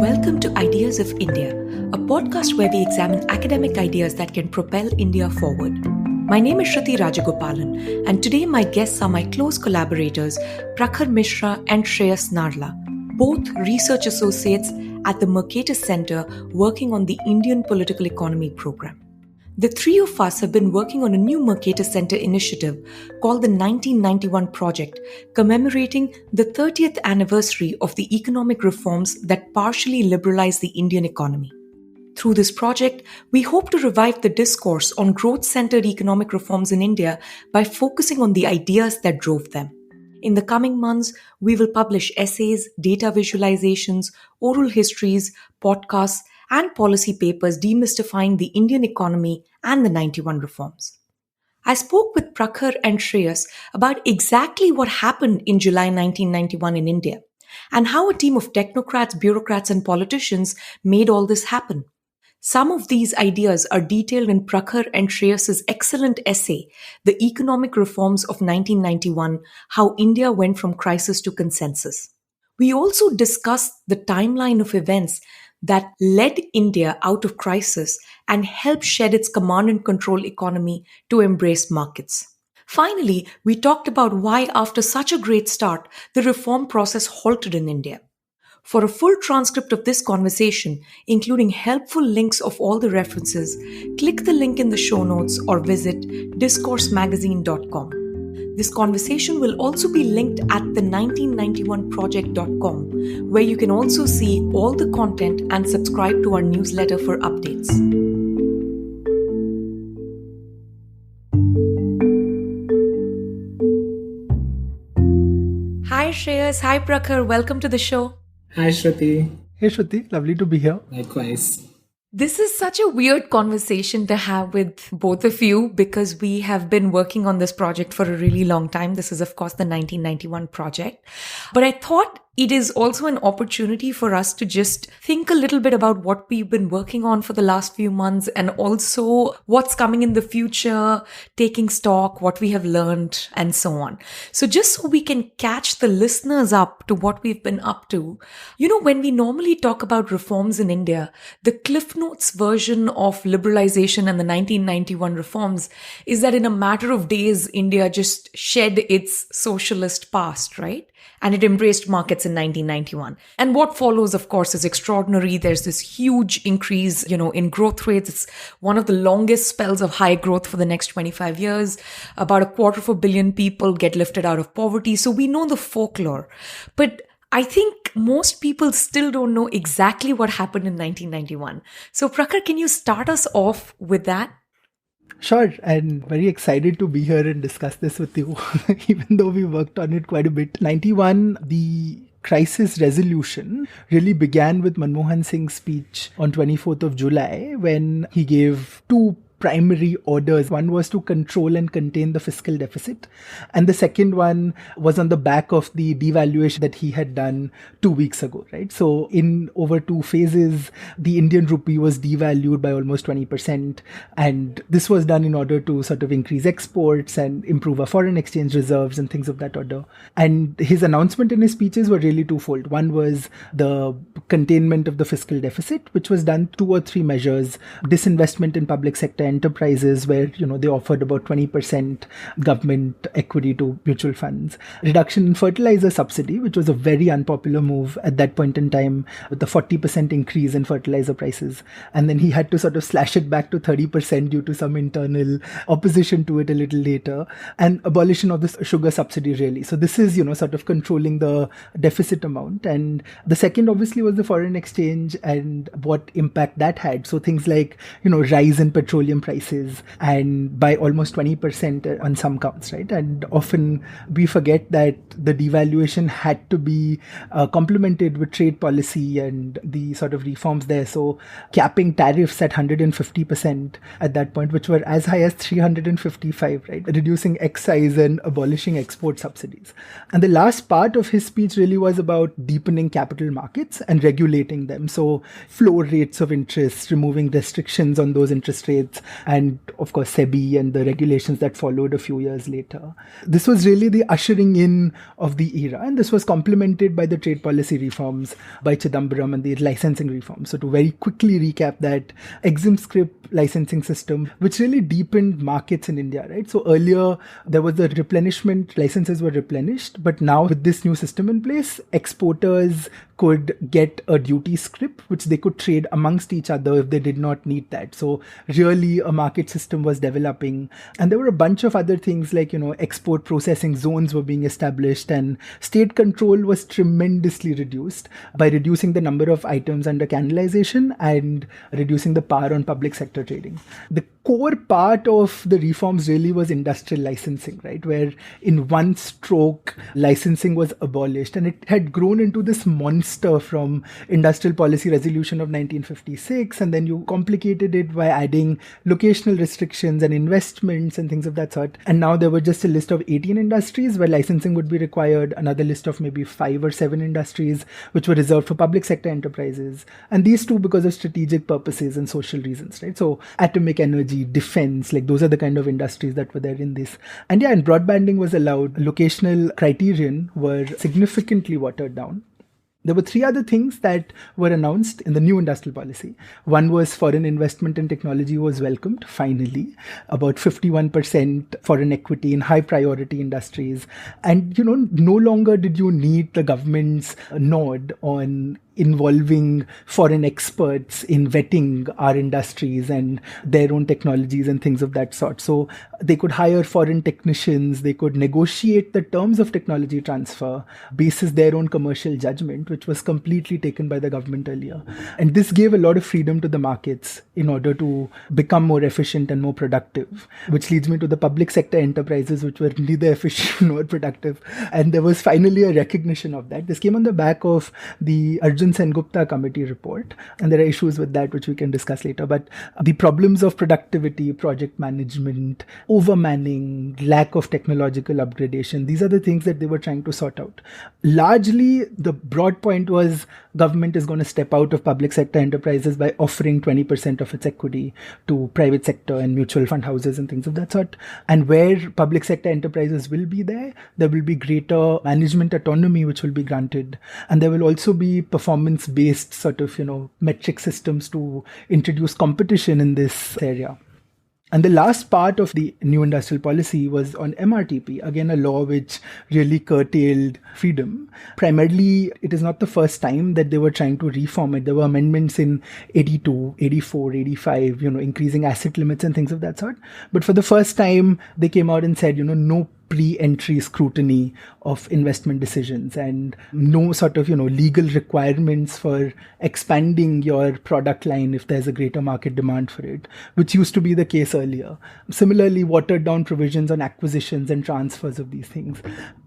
Welcome to Ideas of India, a podcast where we examine academic ideas that can propel India forward. My name is Shruti Rajagopalan, and today my guests are my close collaborators, Prakhar Misra and Shreyas Narla, both research associates at the Mercatus Center working on the Indian Political Economy program. The three of us have been working on a new Mercatus Center initiative called the 1991 Project, commemorating the 30th anniversary of the economic reforms that partially liberalized the Indian economy. Through this project, we hope to revive the discourse on growth-centered economic reforms in India by focusing on the ideas that drove them. In the coming months, we will publish essays, data visualizations, oral histories, podcasts, and policy papers demystifying the Indian economy and the 91 reforms. I spoke with Prakhar and Shreyas about exactly what happened in July 1991 in India and how a team of technocrats, bureaucrats, and politicians made all this happen. Some of these ideas are detailed in Prakhar and Shreyas' excellent essay, The Economic Reforms of 1991, How India Went from Crisis to Consensus. We also discussed the timeline of events that led India out of crisis and helped shed its command and control economy to embrace markets. Finally, we talked about why after such a great start, the reform process halted in India. For a full transcript of this conversation, including helpful links of all the references, click the link in the show notes or visit discoursemagazine.com. This conversation will also be linked at the 1991project.com, where you can also see all the content and subscribe to our newsletter for updates. Hi Shreyas, hi Prakhar, welcome to the show. Hi Shruti. Hey Shruti, lovely to be here. Likewise. This is such a weird conversation to have with both of you because we have been working on this project for a really long time. This is, of course, the 1991 project. But I thought it is also an opportunity for us to just think a little bit about what we've been working on for the last few months and also what's coming in the future, taking stock, what we have learned, and so on. So just so we can catch the listeners up to what we've been up to, when we normally talk about reforms in India, the Cliff Notes version of liberalization and the 1991 reforms is that in a matter of days, India just shed its socialist past, right? And it embraced markets in 1991. And what follows, of course, is extraordinary. There's this huge increase, in growth rates. It's one of the longest spells of high growth for the next 25 years. About 250 million people get lifted out of poverty. So we know the folklore. But I think most people still don't know exactly what happened in 1991. So Prakhar, can you start us off with that? Sure, and very excited to be here and discuss this with you, even though we worked on it quite a bit. 91, the crisis resolution really began with Manmohan Singh's speech on 24th of July when he gave two primary orders. One was to control and contain the fiscal deficit. And the second one was on the back of the devaluation that he had done 2 weeks ago, right? So in over two phases, the Indian rupee was devalued by almost 20%. And this was done in order to sort of increase exports and improve our foreign exchange reserves and things of that order. And his announcement in his speeches were really twofold. One was the containment of the fiscal deficit, which was done 2 or 3 measures: disinvestment in public sector enterprises where, they offered about 20% government equity to mutual funds. Reduction in fertilizer subsidy, which was a very unpopular move at that point in time with the 40% increase in fertilizer prices. And then he had to sort of slash it back to 30% due to some internal opposition to it a little later. And abolition of the sugar subsidy really. So this is, sort of controlling the deficit amount. And the second obviously was the foreign exchange and what impact that had. So things like, rise in petroleum prices and by almost 20% on some counts, right? And often we forget that the devaluation had to be complemented with trade policy and the sort of reforms there. So capping tariffs at 150% at that point, which were as high as 355, right? Reducing excise and abolishing export subsidies. And the last part of his speech really was about deepening capital markets and regulating them. So floor rates of interest, removing restrictions on those interest rates, and of course SEBI and the regulations that followed a few years later. This was really the ushering in of the era, and this was complemented by the trade policy reforms by Chidambaram and the licensing reforms. So to very quickly recap that, Exim script licensing system, which really deepened markets in India, right? So earlier there was the replenishment, licenses were replenished, but now with this new system in place, exporters could get a duty scrip which they could trade amongst each other if they did not need that. So really a market system was developing, and there were a bunch of other things like, export processing zones were being established, and state control was tremendously reduced by reducing the number of items under canalization and reducing the power on public sector trading. The core part of the reforms really was industrial licensing, right? Where in one stroke, licensing was abolished, and it had grown into this monster from Industrial Policy Resolution of 1956. And then you complicated it by adding locational restrictions and investments and things of that sort. And now there were just a list of 18 industries where licensing would be required, another list of maybe 5 or 7 industries which were reserved for public sector enterprises. And these two because of strategic purposes and social reasons, right? So atomic energy, defense, like those are the kind of industries that were there in this. And and broadbanding was allowed. Locational criterion were significantly watered down. There were 3 other things that were announced in the new industrial policy. One was foreign investment in technology was welcomed, finally. About 51% foreign equity in high priority industries. And, no longer did you need the government's nod on involving foreign experts in vetting our industries and their own technologies and things of that sort. So they could hire foreign technicians, they could negotiate the terms of technology transfer basis their own commercial judgment, which was completely taken by the government earlier. And this gave a lot of freedom to the markets in order to become more efficient and more productive, which leads me to the public sector enterprises, which were neither efficient nor productive. And there was finally a recognition of that. This came on the back of the Arjun Sen Gupta committee report, and there are issues with that which we can discuss later. But the problems of productivity, project management, overmanning, lack of technological upgradation, these are the things that they were trying to sort out. Largely, the broad point was government is going to step out of public sector enterprises by offering 20% of its equity to private sector and mutual fund houses and things of that sort. And where public sector enterprises will be there will be greater management autonomy which will be granted. And there will also be performance-based sort of, metric systems to introduce competition in this area. And the last part of the new industrial policy was on MRTP, again, a law which really curtailed freedom. Primarily, it is not the first time that they were trying to reform it. There were amendments in 82, 84, 85, increasing asset limits and things of that sort. But for the first time, they came out and said, no pre-entry scrutiny of investment decisions and no sort of, legal requirements for expanding your product line if there's a greater market demand for it, which used to be the case earlier. Similarly, watered down provisions on acquisitions and transfers of these things.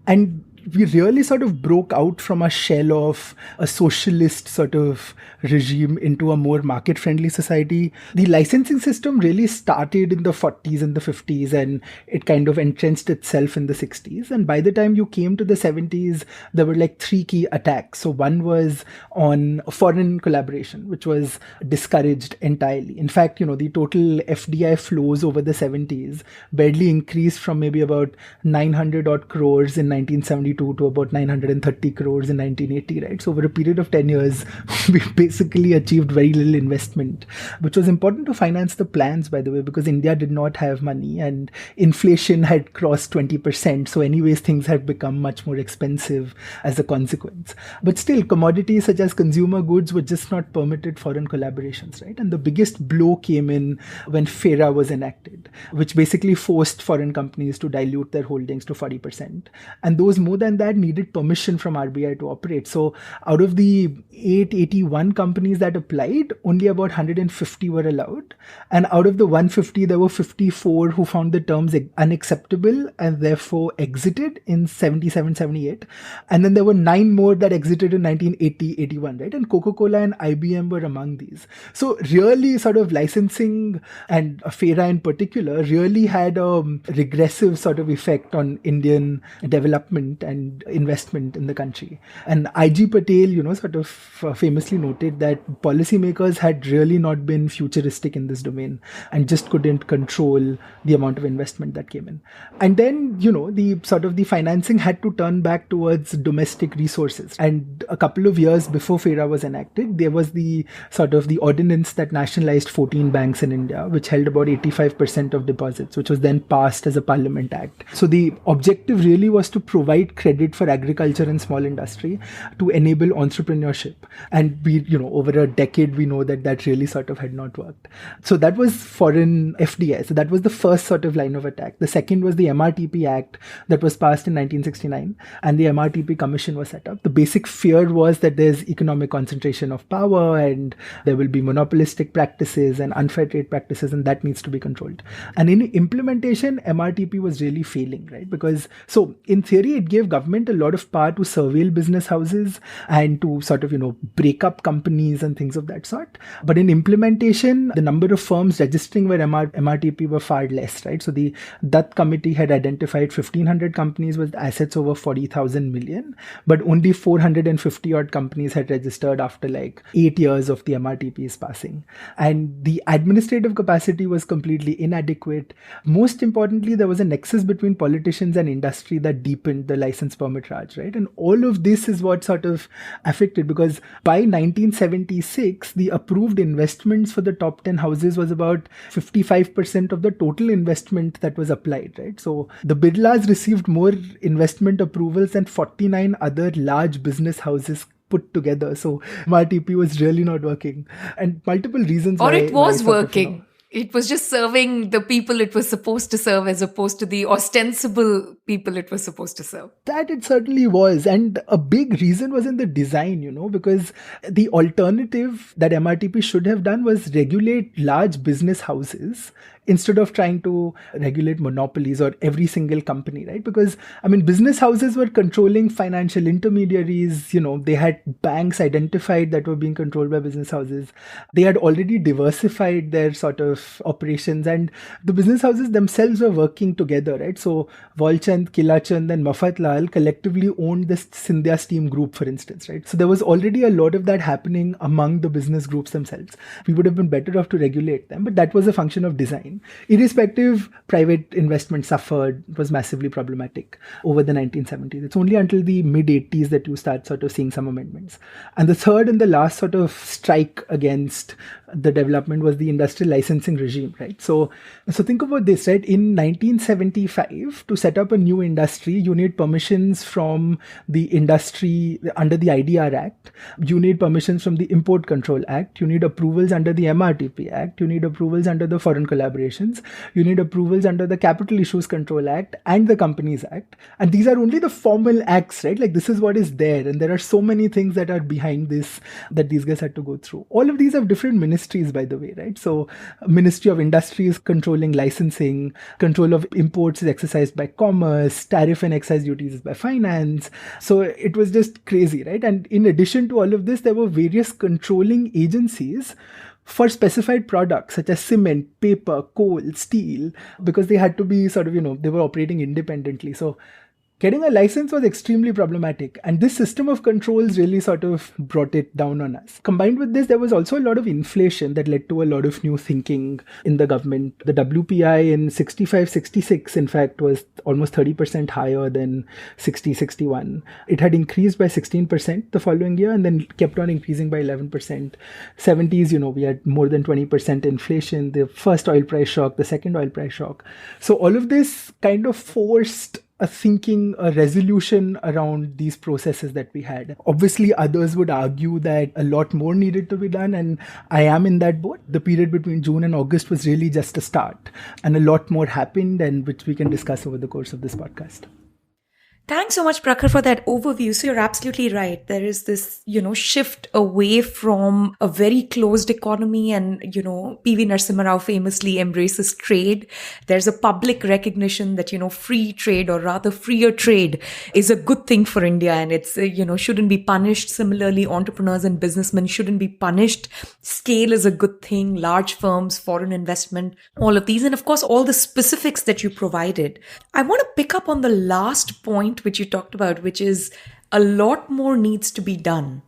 And we really sort of broke out from a shell of a socialist sort of regime into a more market-friendly society. The licensing system really started in the 40s and the 50s, and it kind of entrenched itself in the 60s. And by the time you came to the 70s, there were like 3 key attacks. So one was on foreign collaboration, which was discouraged entirely. In fact, the total FDI flows over the 70s barely increased from maybe about 900 odd crores in 1972 to about 930 crores in 1980, right? So over a period of 10 years, we basically achieved very little investment, which was important to finance the plans, by the way, because India did not have money and inflation had crossed 20%. So anyways, things had become much more expensive as a consequence. But still, commodities such as consumer goods were just not permitted foreign collaborations, right? And the biggest blow came in when FERA was enacted, which basically forced foreign companies to dilute their holdings to 40%. And those more than that needed permission from RBI to operate. So out of the 881 companies that applied, only about 150 were allowed. And out of the 150, there were 54 who found the terms unacceptable and therefore exited in 77, 78. And then there were 9 more that exited in 1980, 81, right? And Coca-Cola and IBM were among these. So really sort of licensing and FERA in particular really had a regressive sort of effect on Indian development and investment in the country. And I.G. Patel, sort of famously noted that policymakers had really not been futuristic in this domain and just couldn't control the amount of investment that came in. And then, the financing had to turn back towards domestic resources. And a couple of years before FERA was enacted, there was the ordinance that nationalized 14 banks in India, which held about 85% of deposits, which was then passed as a Parliament Act. So the objective really was to provide credit for agriculture and small industry to enable entrepreneurship. And over a decade, we know that really sort of had not worked. So that was foreign FDI. So that was the first sort of line of attack. The second was the MRTP Act that was passed in 1969, and the MRTP Commission was set up. The basic fear was that there's economic concentration of power and there will be monopolistic practices and unfair trade practices, and that needs to be controlled. And in implementation, MRTP was really failing, right? Because, so in theory, it gave government a lot of power to surveil business houses and to sort of, break up companies and things of that sort. But in implementation, the number of firms registering with MRTP were far less, right? So the Dutt committee had identified 1,500 companies with assets over 40,000 million, but only 450 odd companies had registered after 8 years of the MRTP's passing. And the administrative capacity was completely inadequate. Most importantly, there was a nexus between politicians and industry that deepened the license permit Raj, right? And all of this is what sort of affected, because by 1976, the approved investments for the top 10 houses was about 55% of the total investment that was applied, right? So the Birlas received more investment approvals than 49 other large business houses put together. So MRTP was really not working, and multiple reasons. Or it was working. It was just serving the people it was supposed to serve as opposed to the ostensible people it was supposed to serve. That it certainly was. And a big reason was in the design, because the alternative that MRTP should have done was regulate large business houses instead of trying to regulate monopolies or every single company, right? Because, business houses were controlling financial intermediaries, they had banks identified that were being controlled by business houses. They had already diversified their sort of operations, and the business houses themselves were working together, right? So Walchand, Kilachand and Mafatlal collectively owned the Scindia Steam Group, for instance, right? So there was already a lot of that happening among the business groups themselves. We would have been better off to regulate them, but that was a function of design. Irrespective, private investment suffered. It was massively problematic over the 1970s. It's only until the mid-80s that you start sort of seeing some amendments. And the third and the last sort of strike against the development was the industrial licensing regime, right? So think about this, right? In 1975, to set up a new industry, you need permissions from the industry under the IDR Act. You need permissions from the Import Control Act. You need approvals under the MRTP Act. You need approvals under the Foreign Collaborations. You need approvals under the Capital Issues Control Act and the Companies Act. And these are only the formal acts, right? This is what is there. And there are so many things that are behind this that these guys had to go through. All of these have different ministries, by the way, right? So Ministry of Industry is controlling licensing, control of imports is exercised by Commerce, tariff and excise duties is by Finance. So it was just crazy, right? And in addition to all of this, there were various controlling agencies for specified products such as cement, paper, coal, steel, because they had to be sort of, they were operating independently. So getting a license was extremely problematic, and this system of controls really sort of brought it down on us. Combined with this, there was also a lot of inflation that led to a lot of new thinking in the government. The WPI in 65-66, in fact, was almost 30% higher than 60-61. It had increased by 16% the following year and then kept on increasing by 11%. 70s, we had more than 20% inflation, the first oil price shock, the second oil price shock. So all of this kind of forced a resolution around these processes that we had. Obviously, others would argue that a lot more needed to be done, and I am in that boat. The period between June and August was really just a start, and a lot more happened, and which we can discuss over the course of this podcast. Thanks so much, Prakhar, for that overview. So you're absolutely right. There is this, shift away from a very closed economy, and, P.V. Narasimha Rao famously embraces trade. There's a public recognition that, free trade, or rather freer trade, is a good thing for India, and it's, shouldn't be punished. Similarly, entrepreneurs and businessmen shouldn't be punished. Scale is a good thing. Large firms, foreign investment, all of these. And of course, all the specifics that you provided. I want to pick up on the last point point which you talked about, which is a lot more needs to be done.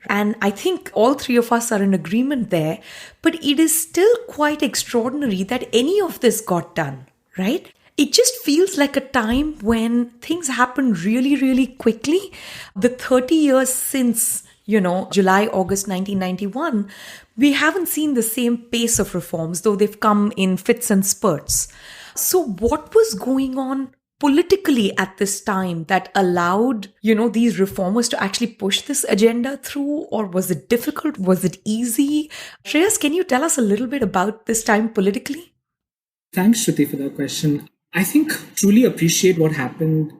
And I think all three of us are in agreement there, but it is still quite extraordinary that any of this got done, right? It just feels like a time when things happen really, really quickly. The 30 years since, July, August 1991, we haven't seen the same pace of reforms, though they've come in fits and spurts. So what was going on politically at this time that allowed, these reformers to actually push this agenda through? Or was it difficult? Was it easy? Shreyas, can you tell us a little bit about this time politically? Thanks, Shruti, for that question. I think truly appreciate what happened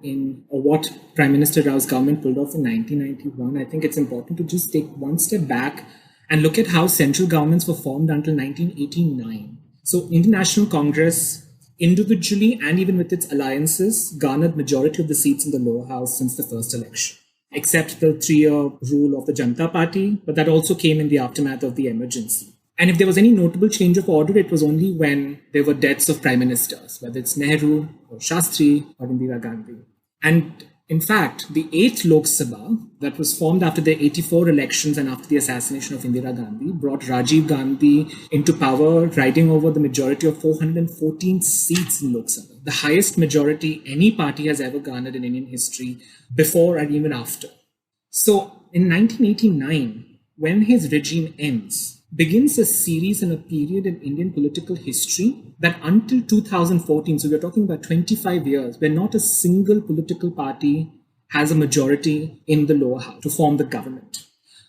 or what Prime Minister Rao's government pulled off in 1991. I think it's important to just take one step back and look at how central governments were formed until 1989. So Indian National Congress, individually and even with its alliances, garnered majority of the seats in the lower house since the first election, except the 3-year rule of the Janata Party, but that also came in the aftermath of the emergency. And if there was any notable change of order, it was only when there were deaths of prime ministers, whether it's Nehru or Shastri or Indira Gandhi. And in fact, the 8th Lok Sabha that was formed after the 84 elections and after the assassination of Indira Gandhi brought Rajiv Gandhi into power, riding over the majority of 414 seats in Lok Sabha, the highest majority any party has ever garnered in Indian history before and even after. So in 1989, when his regime ends, begins a series and a period in Indian political history that until 2014, so we're talking about 25 years, where not a single political party has a majority in the lower house to form the government.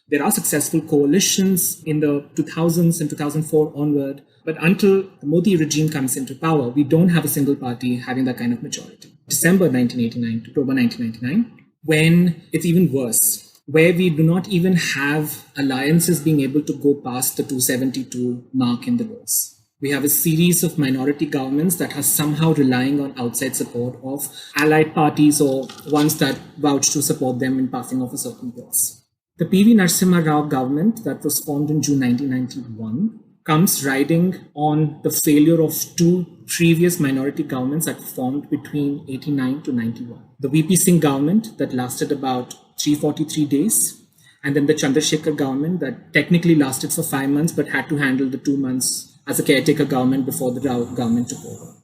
There are successful coalitions in the 2000s and 2004 onward, but until the Modi regime comes into power, we don't have a single party having that kind of majority. December 1989 to October 1999, when it's even worse, where we do not even have alliances being able to go past the 272 mark in the laws. We have a series of minority governments that are somehow relying on outside support of allied parties or ones that vouch to support them in passing off a certain bills. The P.V. Narasimha Rao government that was formed in June 1991 comes riding on the failure of 2 previous minority governments that formed between 89 to 91. The V.P. Singh government that lasted about 343 days, and then the Chandrasekhar government that technically lasted for 5 months but had to handle the 2 months as a caretaker government before the Rao government took over.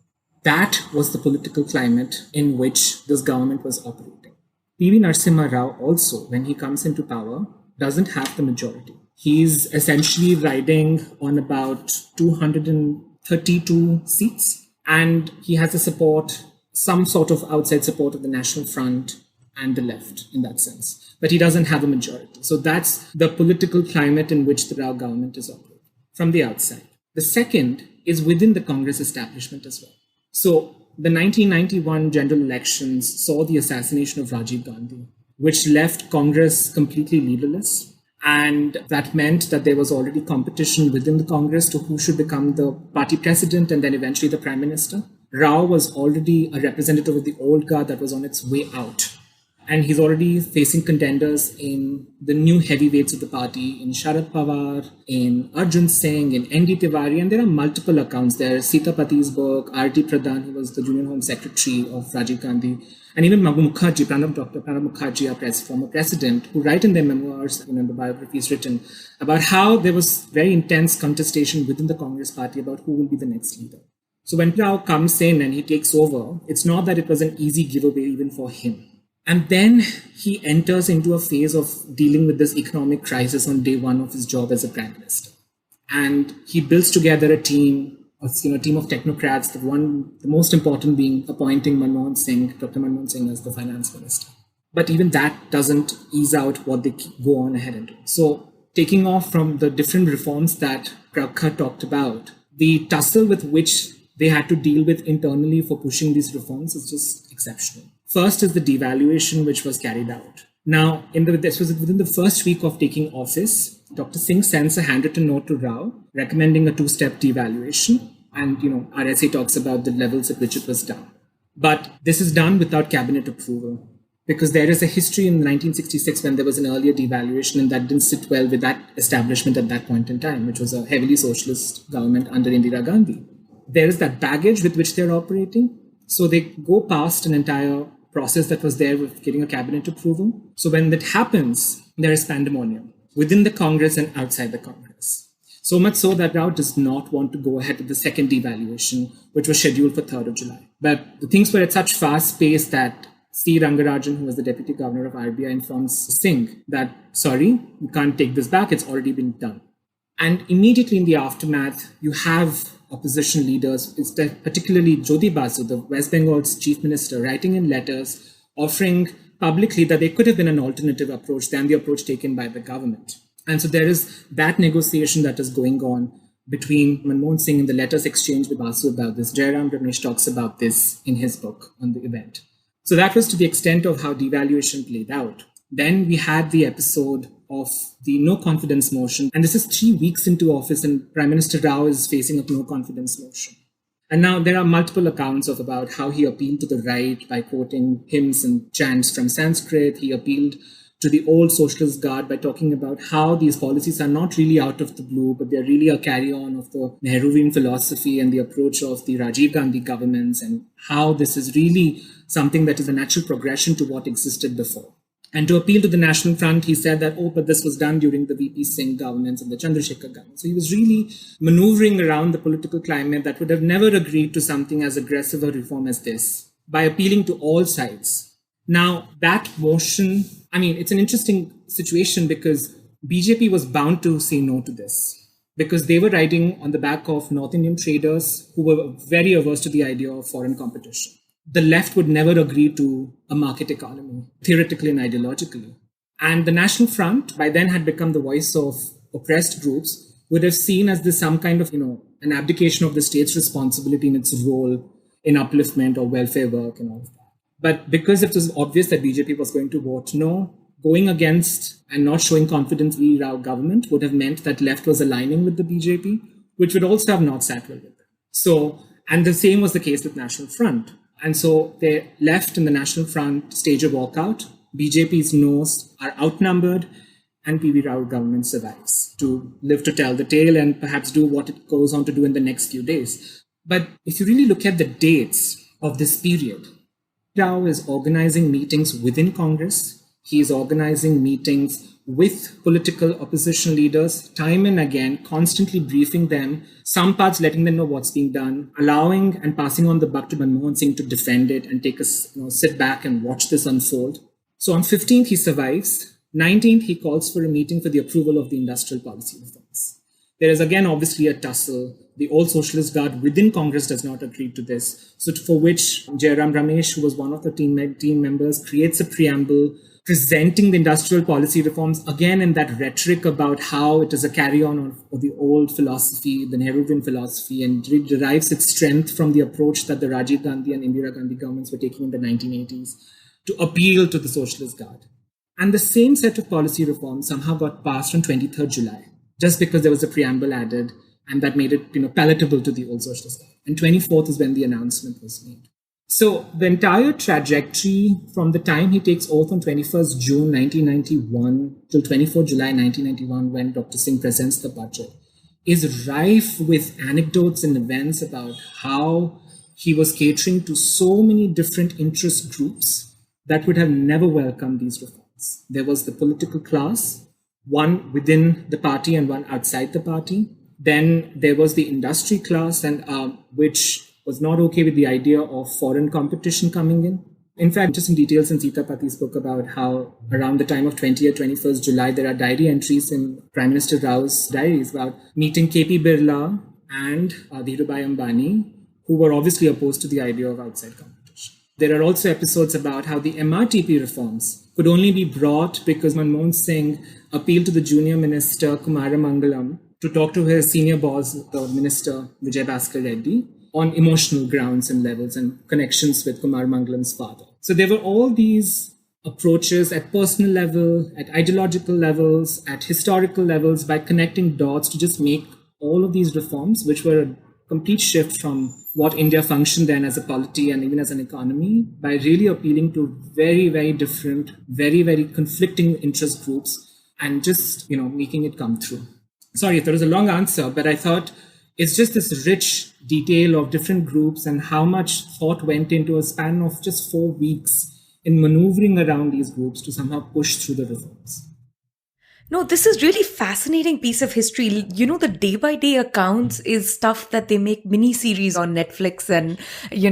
That was the political climate in which this government was operating. P.V. Narasimha Rao also, when he comes into power, doesn't have the majority. He's essentially riding on about 232 seats, and he has a support, some sort of outside support of the National Front and the left in that sense. But he doesn't have a majority. So that's the political climate in which the Rao government is operating from the outside. The second is within the Congress establishment as well. So the 1991 general elections saw the assassination of Rajiv Gandhi, which left Congress completely leaderless. And that meant that there was already competition within the Congress to who should become the party president and then eventually the prime minister. Rao was already a representative of the old guard that was on its way out. And he's already facing contenders in the new heavyweights of the party, in Sharad Pawar, in Arjun Singh, in N.D. Tiwari, and there are multiple accounts there. Sita Patisburg, R.T. Pradhan, who was the Junior Home Secretary of Rajiv Gandhi, and even Dr. Pranab Mukherjee, our former president, who write in their memoirs, the biographies written, about how there was very intense contestation within the Congress party about who will be the next leader. So when Rao comes in and he takes over, it's not that it was an easy giveaway even for him. And then he enters into a phase of dealing with this economic crisis on day one of his job as a prime minister. And he builds together a team of technocrats, the most important being appointing Manmohan Singh, Dr. Manmohan Singh as the finance minister. But even that doesn't ease out what they go on ahead and do. So taking off from the different reforms that Prakhar talked about, the tussle with which they had to deal with internally for pushing these reforms is just exceptional. First is the devaluation which was carried out. Now, this was within the first week of taking office, Dr. Singh sends a handwritten note to Rao recommending a 2-step devaluation. And, RSA talks about the levels at which it was done. But this is done without cabinet approval because there is a history in 1966 when there was an earlier devaluation and that didn't sit well with that establishment at that point in time, which was a heavily socialist government under Indira Gandhi. There is that baggage with which they're operating. So they go past an entire process that was there with getting a cabinet approval. So when that happens, there is pandemonium within the Congress and outside the Congress. So much so that Rao does not want to go ahead with the second devaluation, which was scheduled for 3rd of July. But the things were at such fast pace that C. Rangarajan, who was the deputy governor of RBI, informs Singh that, sorry, you can't take this back, it's already been done. And immediately in the aftermath, you have opposition leaders, particularly Jyoti Basu, the West Bengal's chief minister, writing in letters offering publicly that there could have been an alternative approach than the approach taken by the government. And so there is that negotiation that is going on between Manmohan Singh and the letters exchanged with Basu about this. Jairam Ramesh talks about this in his book on the event. So that was to the extent of how devaluation played out. Then we had the episode of the no confidence motion. And this is 3 weeks into office and Prime Minister Rao is facing a no confidence motion. And now there are multiple accounts of about how he appealed to the right by quoting hymns and chants from Sanskrit. He appealed to the old socialist guard by talking about how these policies are not really out of the blue, but they're really a carry-on of the Nehruvian philosophy and the approach of the Rajiv Gandhi governments, and how this is really something that is a natural progression to what existed before. And to appeal to the National Front, he said that, but this was done during the VP Singh governments and the Chandrasekhar government. So he was really maneuvering around the political climate that would have never agreed to something as aggressive a reform as this by appealing to all sides. Now, that motion, it's an interesting situation because BJP was bound to say no to this because they were riding on the back of North Indian traders who were very averse to the idea of foreign competition. The left would never agree to a market economy, theoretically and ideologically. And the National Front, by then, had become the voice of oppressed groups, would have seen as this some kind of, an abdication of the state's responsibility in its role in upliftment or welfare work and all of that. But because it was obvious that BJP was going to vote no, going against and not showing confidence in the Rao government would have meant that left was aligning with the BJP, which would also have not sat well with them. So, and the same was the case with National Front. And so they left in the National Front stage a walkout. BJP's no's are outnumbered and PV Rao government survives to live to tell the tale and perhaps do what it goes on to do in the next few days. But if you really look at the dates of this period, Rao is organizing meetings within Congress. He is organizing meetings with political opposition leaders, time and again, constantly briefing them, some parts letting them know what's being done, allowing and passing on the buck to Manmohan Singh to defend it and take a sit back and watch this unfold. So on 15th, he survives. 19th, he calls for a meeting for the approval of the industrial policy reforms. There is again, obviously, a tussle. The old socialist guard within Congress does not agree to this. So for which Jairam Ramesh, who was one of the team members, creates a preamble presenting the industrial policy reforms, again in that rhetoric about how it is a carry-on of the old philosophy, the Nehruvian philosophy, and it derives its strength from the approach that the Rajiv Gandhi and Indira Gandhi governments were taking in the 1980s to appeal to the socialist guard. And the same set of policy reforms somehow got passed on 23rd July, just because there was a preamble added, and that made it palatable to the old socialist guard. And 24th is when the announcement was made. So the entire trajectory from the time he takes oath on 21st June 1991 till 24 July 1991, when Dr. Singh presents the budget, is rife with anecdotes and events about how he was catering to so many different interest groups that would have never welcomed these reforms. There was the political class, one within the party and one outside the party. Then there was the industry class, and which was not okay with the idea of foreign competition coming in. In fact, just in detail, since Sitapati spoke about how around the time of 20th, 21st July, there are diary entries in Prime Minister Rao's diaries about meeting KP Birla and Dhirubhai Ambani, who were obviously opposed to the idea of outside competition. There are also episodes about how the MRTP reforms could only be brought because Manmohan Singh appealed to the junior minister Kumara Mangalam to talk to his senior boss, the minister Vijay Bhaskar Reddy, on emotional grounds and levels and connections with Kumar Mangalam's father. So there were all these approaches at personal level, at ideological levels, at historical levels, by connecting dots to just make all of these reforms, which were a complete shift from what India functioned then as a polity and even as an economy, by really appealing to very, very different, very, very conflicting interest groups and just, making it come through. Sorry if there was a long answer, but I thought it's just this rich detail of different groups and how much thought went into a span of just 4 weeks in maneuvering around these groups to somehow push through the reforms. No, this is really fascinating piece of history. You know, the day by day accounts is stuff that they make mini series on Netflix and,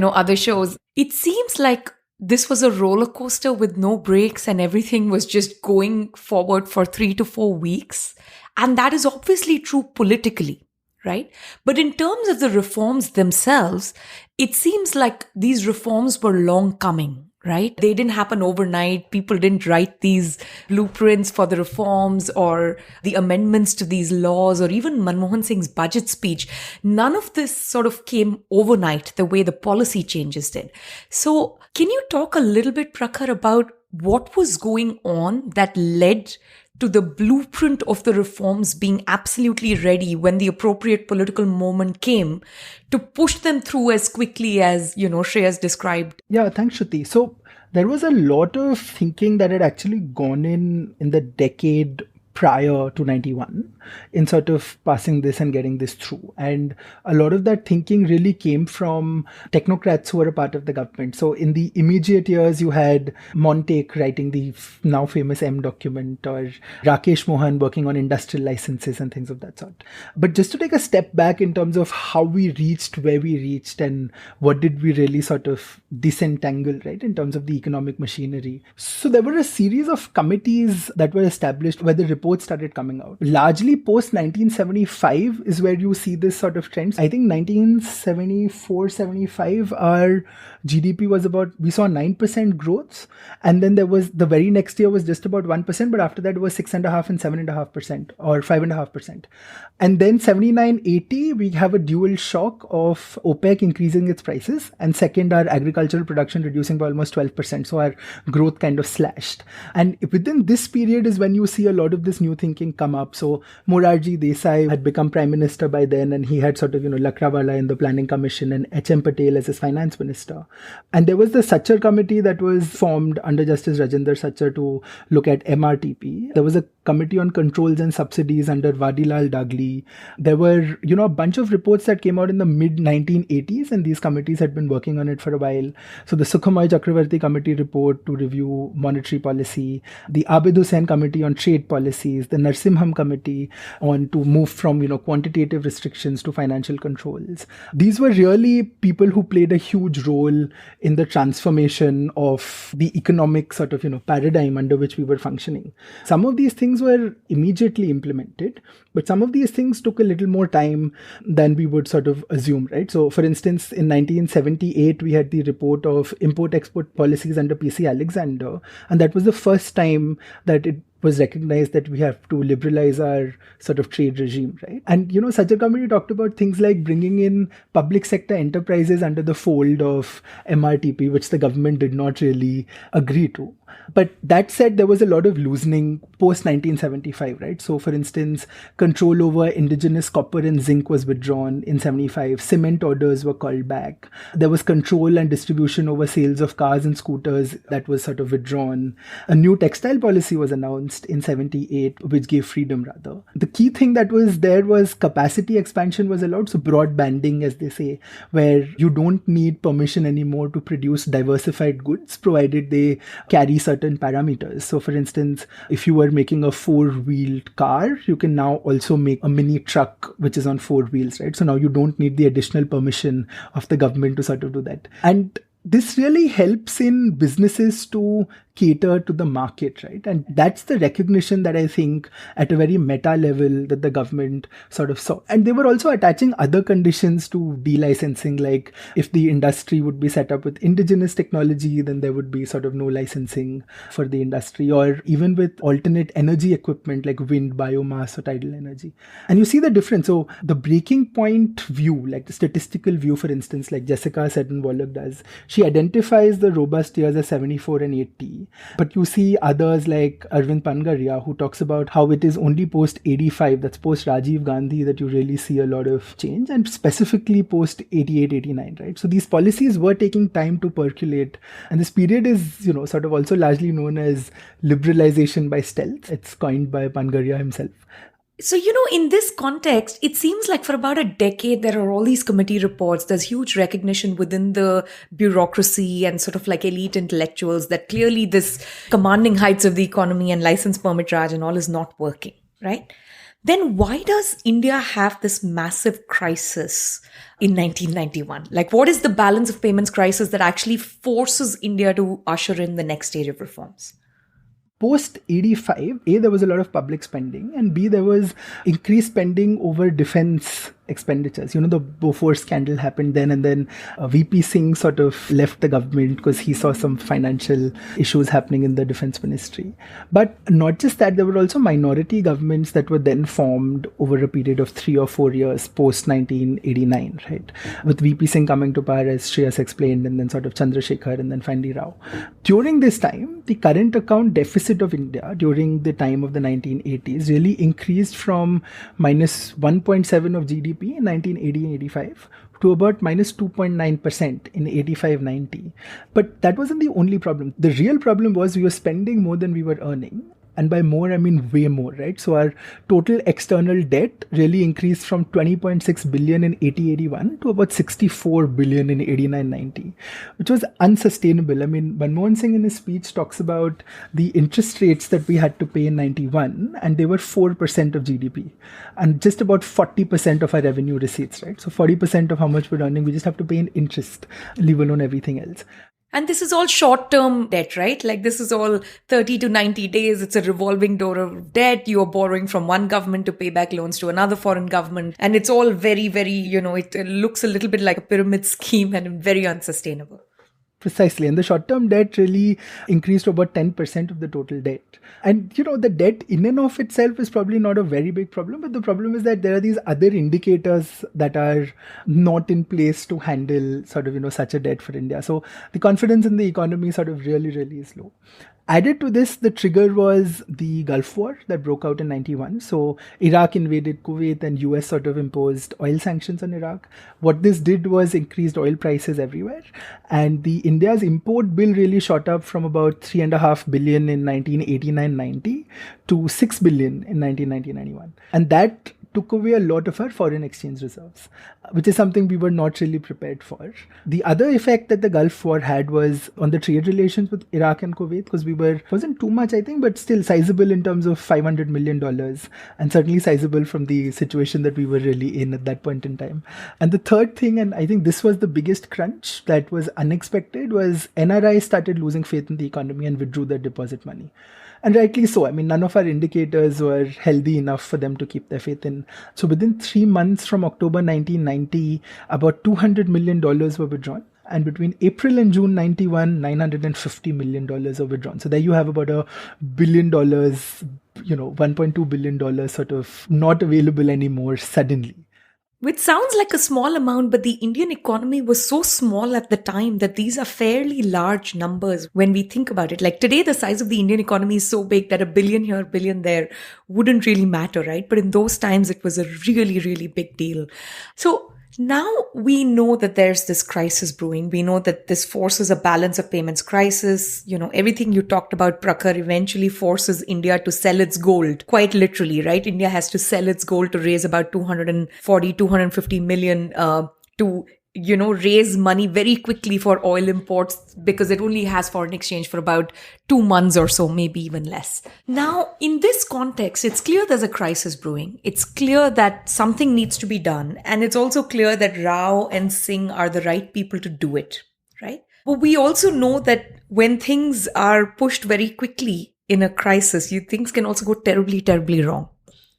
other shows. It seems like this was a roller coaster with no brakes and everything was just going forward for 3 to 4 weeks. And that is obviously true politically, right? But in terms of the reforms themselves, it seems like these reforms were long coming. Right? They didn't happen overnight. People didn't write these blueprints for the reforms or the amendments to these laws or even Manmohan Singh's budget speech. None of this sort of came overnight the way the policy changes did. So can you talk a little bit, Prakhar, about what was going on that led to the blueprint of the reforms being absolutely ready when the appropriate political moment came to push them through as quickly as, Shreyas described? Yeah, thanks, Shruti. So there was a lot of thinking that had actually gone in the decade prior to 91 in sort of passing this and getting this through. And a lot of that thinking really came from technocrats who were a part of the government. So in the immediate years, you had Montek writing the now famous M document, or Rakesh Mohan working on industrial licenses and things of that sort. But just to take a step back in terms of how we reached where we reached and what did we really sort of disentangle, right, in terms of the economic machinery. So there were a series of committees that were established where the reports started coming out. Largely post 1975 is where you see this sort of trends. I think 1974-75, our GDP was we saw 9% growth. And then there was, the very next year was just about 1%, but after that it was 6.5% and 7.5% or 5.5%. And then 79-80, we have a dual shock of OPEC increasing its prices. And second, our agricultural production reducing by almost 12%. So our growth kind of slashed. And within this period is when you see a lot of this new thinking come up. So Morarji Desai had become prime minister by then, and he had sort of, Lakrawala in the planning commission and H.M. Patel as his finance minister. And there was the Sachar committee that was formed under Justice Rajinder Sachar to look at MRTP. There was a committee on controls and subsidies under Vadilal Dagli. There were, a bunch of reports that came out in the mid 1980s, and these committees had been working on it for a while. So the Sukhamai Chakravarti committee report to review monetary policy, the Abid Hussain committee on trade policies, the Narsimham committee on to move from, quantitative restrictions to financial controls. These were really people who played a huge role in the transformation of the economic sort of, paradigm under which we were functioning. Some of these things were immediately implemented, but some of these things took a little more time than we would sort of assume, right? So for instance, in 1978, we had the report of import-export policies under P.C. Alexander, and that was the first time that it was recognized that we have to liberalize our sort of trade regime, right? And, Sachar committee talked about things like bringing in public sector enterprises under the fold of MRTP, which the government did not really agree to. But that said, there was a lot of loosening post 1975, right? So for instance, control over indigenous copper and zinc was withdrawn in 75. Cement orders were called back. There was control and distribution over sales of cars and scooters that was sort of withdrawn. A new textile policy was announced in 78, which gave freedom rather. The key thing that was there was capacity expansion was allowed. So broadbanding, as they say, where you don't need permission anymore to produce diversified goods, provided they carry certain parameters. So for instance, if you were making a 4-wheeled car, you can now also make a mini truck which is on 4 wheels, right? So now you don't need the additional permission of the government to sort of do that. And this really helps in businesses to cater to the market, right? And that's the recognition that I think at a very meta level that the government sort of saw. And they were also attaching other conditions to delicensing, like if the industry would be set up with indigenous technology, then there would be sort of no licensing for the industry, or even with alternate energy equipment like wind, biomass, or tidal energy. And you see the difference. So the breaking point view, like the statistical view, for instance, like Jessica Seddon-Wallach does, she identifies the robust years as 74 and 80. But you see others like Arvind Pangaria, who talks about how it is only post 85, that's post Rajiv Gandhi, that you really see a lot of change, and specifically post 88, 89, right? So these policies were taking time to percolate. And this period is, sort of also largely known as liberalization by stealth. It's coined by Pangaria himself. So, in this context, it seems like for about a decade, there are all these committee reports. There's huge recognition within the bureaucracy and sort of like elite intellectuals that clearly this commanding heights of the economy and license permit Raj and all is not working, right? Then why does India have this massive crisis in 1991? Like, what is the balance of payments crisis that actually forces India to usher in the next stage of reforms? Post 85, A, there was a lot of public spending, and B, there was increased spending over defense expenditures. The Bofors scandal happened then, and then VP Singh sort of left the government because he saw some financial issues happening in the defense ministry. But not just that, there were also minority governments that were then formed over a period of 3 or 4 years post 1989, right? With VP Singh coming to power, as Shreyas explained, and then sort of Chandrasekhar, and then finally Rao. During this time, the current account deficit of India during the time of the 1980s really increased from minus 1.7 of GDP in 1980-85 to about minus 2.9% in 85-90. But that wasn't the only problem. The real problem was we were spending more than we were earning. And by more, I mean way more, right? So our total external debt really increased from 20.6 billion in 80-81 to about 64 billion in 89-90, which was unsustainable. I mean, Manmohan Singh in his speech talks about the interest rates that we had to pay in 91, and they were 4% of GDP and just about 40% of our revenue receipts, right? So 40% of how much we're earning, we just have to pay in interest, leave alone everything else. And this is all short-term debt, right? Like this is all 30 to 90 days. It's a revolving door of debt. You are borrowing from one government to pay back loans to another foreign government. And it's all very, very, it looks a little bit like a pyramid scheme and very unsustainable. Precisely. And the short-term debt really increased to about 10% of the total debt. And, the debt in and of itself is probably not a very big problem. But the problem is that there are these other indicators that are not in place to handle sort of, such a debt for India. So the confidence in the economy sort of really, really is low. Added to this, the trigger was the Gulf War that broke out in 91. So Iraq invaded Kuwait and US sort of imposed oil sanctions on Iraq. What this did was increased oil prices everywhere. And the India's import bill really shot up from about 3.5 billion in 1989-90 to 6 billion in 1990-91. And that took away a lot of our foreign exchange reserves, which is something we were not really prepared for. The other effect that the Gulf War had was on the trade relations with Iraq and Kuwait, because wasn't too much, I think, but still sizable in terms of $500 million, and certainly sizable from the situation that we were really in at that point in time. And the third thing, and I think this was the biggest crunch that was unexpected, was NRI started losing faith in the economy and withdrew their deposit money. And rightly so. I mean, none of our indicators were healthy enough for them to keep their faith in. So within 3 months from October 1990, about $200 million were withdrawn. And between April and June 91, $950 million were withdrawn. So there you have about $1 billion, $1.2 billion sort of not available anymore suddenly. Which sounds like a small amount, but the Indian economy was so small at the time that these are fairly large numbers when we think about it. Like today, the size of the Indian economy is so big that $1 billion here, $1 billion there wouldn't really matter, right? But in those times, it was a really, really big deal. So now we know that there's this crisis brewing. We know that this forces a balance of payments crisis. Everything you talked about, Prakhar, eventually forces India to sell its gold. Quite literally, right? India has to sell its gold to raise about 250 million to raise money very quickly for oil imports because it only has foreign exchange for about 2 months or so, maybe even less. Now, in this context, it's clear there's a crisis brewing. It's clear that something needs to be done. And it's also clear that Rao and Singh are the right people to do it, right? But we also know that when things are pushed very quickly in a crisis, things can also go terribly, terribly wrong,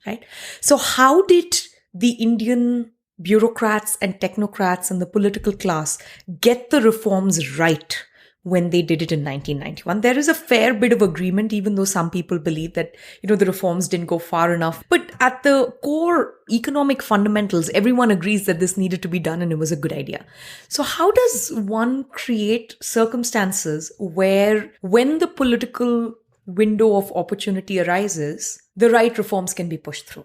right? So how did the Indian bureaucrats and technocrats and the political class get the reforms right when they did it in 1991? There is a fair bit of agreement, even though some people believe that, the reforms didn't go far enough. But at the core economic fundamentals, everyone agrees that this needed to be done and it was a good idea. So how does one create circumstances where when the political window of opportunity arises, the right reforms can be pushed through?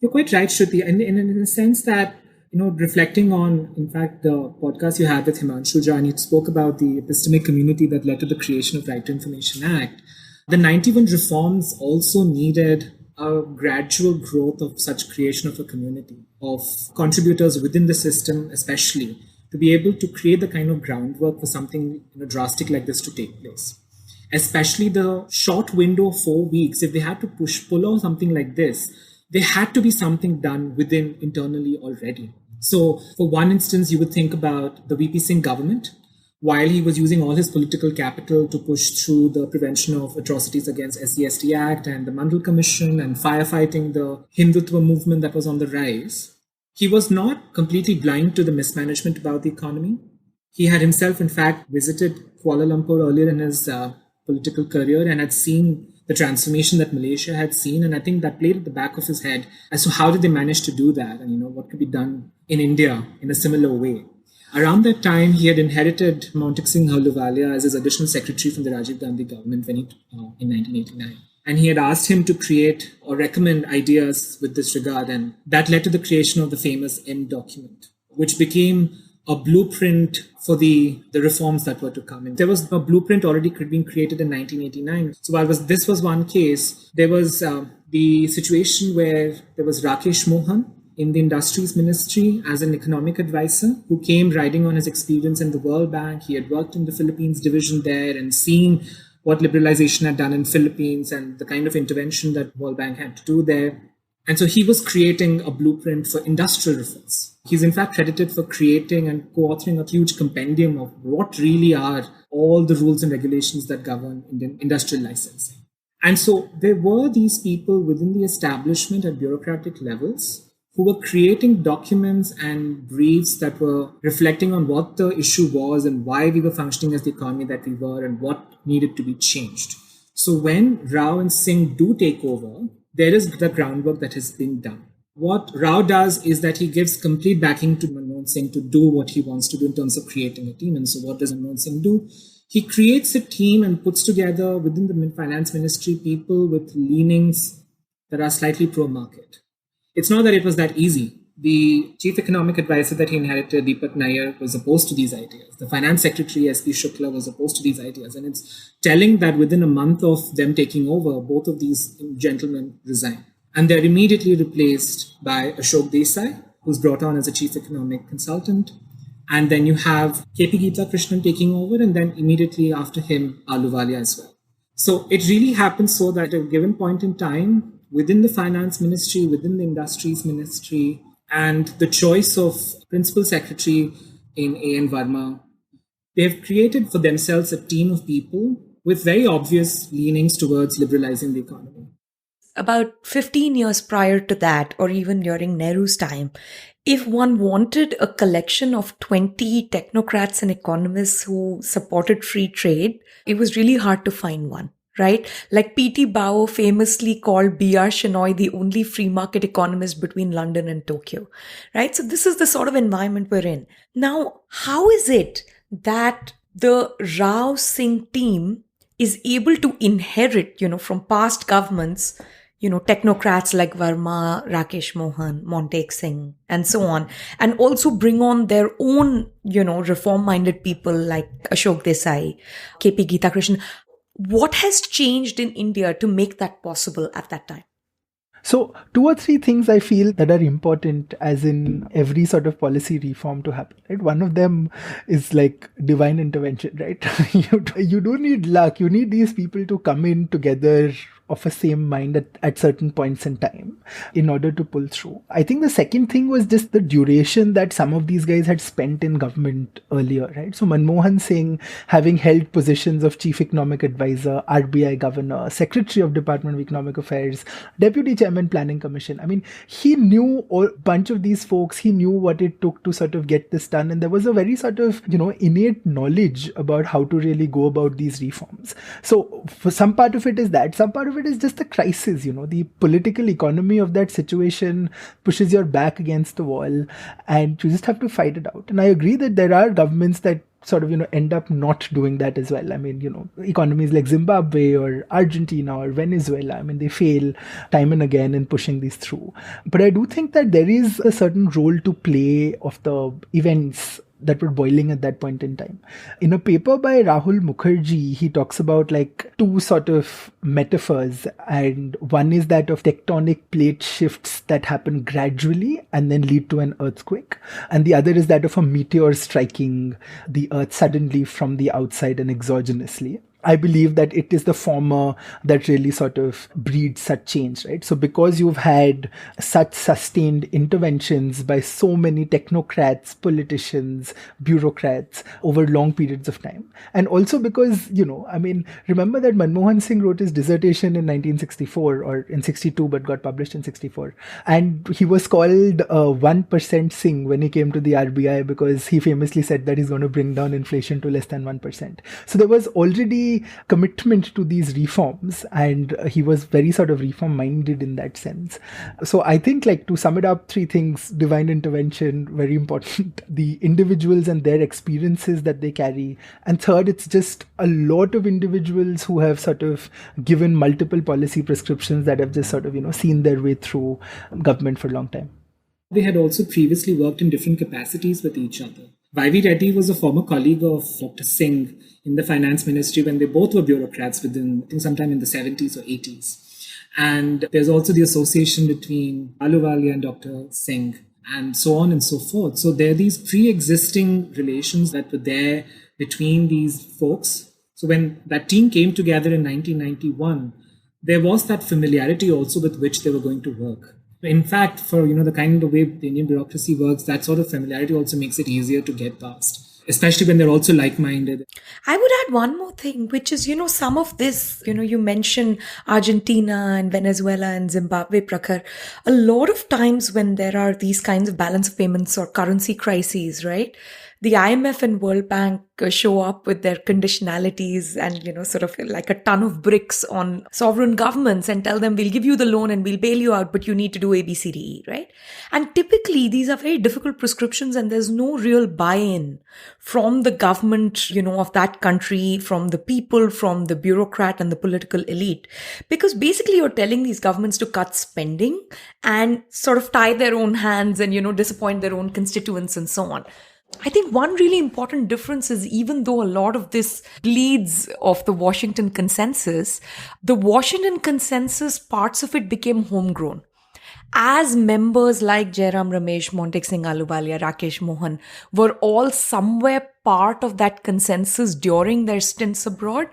You're quite right, Shruti, and in the sense that, reflecting on, in fact, the podcast you had with Himanshu Jha, you spoke about the epistemic community that led to the creation of Right to Information Act. The 91 reforms also needed a gradual growth of such creation of a community, of contributors within the system especially, to be able to create the kind of groundwork for something drastic like this to take place. Especially the short window of 4 weeks, if they had to pull off something like this, there had to be something done within internally already. So for one instance, you would think about the VP Singh government, while he was using all his political capital to push through the prevention of atrocities against SC/ST Act and the Mandal Commission and firefighting the Hindutva movement that was on the rise. He was not completely blind to the mismanagement about the economy. He had himself, in fact, visited Kuala Lumpur earlier in his political career and had seen the transformation that Malaysia had seen. And I think that played at the back of his head as to how did they manage to do that and, what could be done in India in a similar way. Around that time, he had inherited Montek Singh Ahluwalia as his additional secretary from the Rajiv Gandhi government in 1989. And he had asked him to create or recommend ideas with this regard. And that led to the creation of the famous M document, which became a blueprint for the reforms that were to come in. There was a blueprint already being created in 1989. So while this was one case, there was the situation where there was Rakesh Mohan in the Industries Ministry as an economic advisor who came riding on his experience in the World Bank. He had worked in the Philippines division there and seen what liberalization had done in Philippines and the kind of intervention that World Bank had to do there. And so he was creating a blueprint for industrial reforms. He's in fact credited for creating and co-authoring a huge compendium of what really are all the rules and regulations that govern Indian industrial licensing. And so there were these people within the establishment at bureaucratic levels who were creating documents and briefs that were reflecting on what the issue was and why we were functioning as the economy that we were and what needed to be changed. So when Rao and Singh do take over, there is the groundwork that has been done. What Rao does is that he gives complete backing to Manmohan Singh to do what he wants to do in terms of creating a team. And so what does Manmohan Singh do? He creates a team and puts together within the finance ministry people with leanings that are slightly pro-market. It's not that it was that easy. The chief economic advisor that he inherited, Deepak Nair, was opposed to these ideas. The finance secretary, S.P. Shukla, was opposed to these ideas. And it's telling that within a month of them taking over, both of these gentlemen resign. And they're immediately replaced by Ashok Desai, who's brought on as a chief economic consultant. And then you have K.P. Geeta Krishnan taking over, and then immediately after him, Ahluwalia as well. So it really happens so that at a given point in time, within the finance ministry, within the industries ministry, and the choice of principal secretary in A.N. Verma, they've created for themselves a team of people with very obvious leanings towards liberalizing the economy. About 15 years prior to that, or even during Nehru's time, if one wanted a collection of 20 technocrats and economists who supported free trade, it was really hard to find one. Right? Like P.T. Bao famously called B.R. Shenoy the only free market economist between London and Tokyo. Right? So this is the sort of environment we're in. Now, how is it that the Rao Singh team is able to inherit, from past governments, technocrats like Verma, Rakesh Mohan, Montek Singh, and so on, and also bring on their own, reform-minded people like Ashok Desai, K.P. Geeta Krishnan? What has changed in India to make that possible at that time? So 2 or 3 things I feel that are important as in every sort of policy reform to happen, right? One of them is like divine intervention, right? You don't need luck. You need these people to come in together of a same mind at certain points in time in order to pull through. I think the second thing was just the duration that some of these guys had spent in government earlier, right? So Manmohan Singh, having held positions of chief economic advisor, RBI governor, secretary of Department of Economic Affairs, deputy chairman planning commission. I mean, he knew a bunch of these folks. He knew what it took to sort of get this done. And there was a very sort of, innate knowledge about how to really go about these reforms. So for some part of it is that, some part of it is just the crisis, the political economy of that situation pushes your back against the wall and you just have to fight it out. And I agree that there are governments that sort of, end up not doing that as well. I mean, economies like Zimbabwe or Argentina or Venezuela, I mean, they fail time and again in pushing these through. But I do think that there is a certain role to play of the events that were boiling at that point in time. In a paper by Rahul Mukherjee, he talks about like two sort of metaphors, and one is that of tectonic plate shifts that happen gradually and then lead to an earthquake, and the other is that of a meteor striking the earth suddenly from the outside and exogenously. I believe that it is the former that really sort of breeds such change, right? So because you've had such sustained interventions by so many technocrats, politicians, bureaucrats over long periods of time. And also because, remember that Manmohan Singh wrote his dissertation in 1964 or in 62, but got published in 64. And he was called 1% Singh when he came to the RBI because he famously said that he's going to bring down inflation to less than 1%. So there was already commitment to these reforms, and he was very sort of reform minded in that sense. So I think, like, to sum it up, three things: divine intervention, very important, the individuals and their experiences that they carry, and third, it's just a lot of individuals who have sort of given multiple policy prescriptions that have just sort of seen their way through government for a long time. They had also previously worked in different capacities with each other. Y.V. Reddy was a former colleague of Dr. Singh in the finance ministry when they both were bureaucrats within, I think, sometime in the 70s or 80s. And there's also the association between Ahluwalia and Dr. Singh and so on and so forth. So there are these pre-existing relations that were there between these folks. So when that team came together in 1991, there was that familiarity also with which they were going to work. In fact, for the kind of way the Indian bureaucracy works, that sort of familiarity also makes it easier to get past, especially when they're also like-minded. I would add one more thing, which is, some of this, you mentioned Argentina and Venezuela and Zimbabwe, Prakhar. A lot of times when there are these kinds of balance of payments or currency crises, right? The IMF and World Bank show up with their conditionalities and, sort of like a ton of bricks on sovereign governments and tell them, we'll give you the loan and we'll bail you out, but you need to do A, B, C, D, E, right? And typically these are very difficult prescriptions and there's no real buy-in from the government, of that country, from the people, from the bureaucrat and the political elite. Because basically you're telling these governments to cut spending and sort of tie their own hands and, disappoint their own constituents and so on. I think one really important difference is, even though a lot of this bleeds off the Washington consensus, the Washington consensus, parts of it became homegrown. As members like Jairam Ramesh, Montek Singh Ahluwalia, Rakesh Mohan were all somewhere part of that consensus during their stints abroad,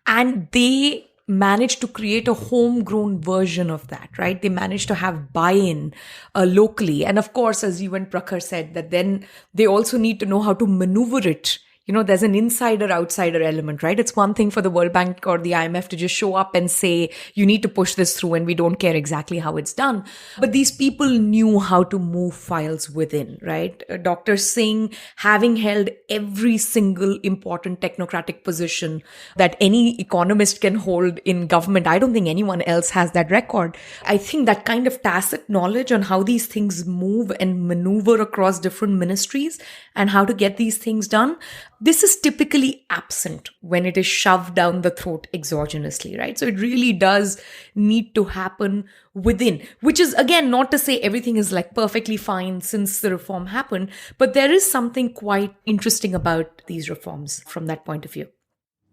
and they managed to create a homegrown version of that, right? They managed to have buy-in locally. And of course, as you and Prakhar said, that then they also need to know how to maneuver it. There's an insider-outsider element, right? It's one thing for the World Bank or the IMF to just show up and say, you need to push this through and we don't care exactly how it's done. But these people knew how to move files within, right? Dr. Singh, having held every single important technocratic position that any economist can hold in government, I don't think anyone else has that record. I think that kind of tacit knowledge on how these things move and maneuver across different ministries and how to get these things done, this is typically absent when it is shoved down the throat exogenously, right? So it really does need to happen within, which is, again, not to say everything is like perfectly fine since the reform happened, but there is something quite interesting about these reforms from that point of view.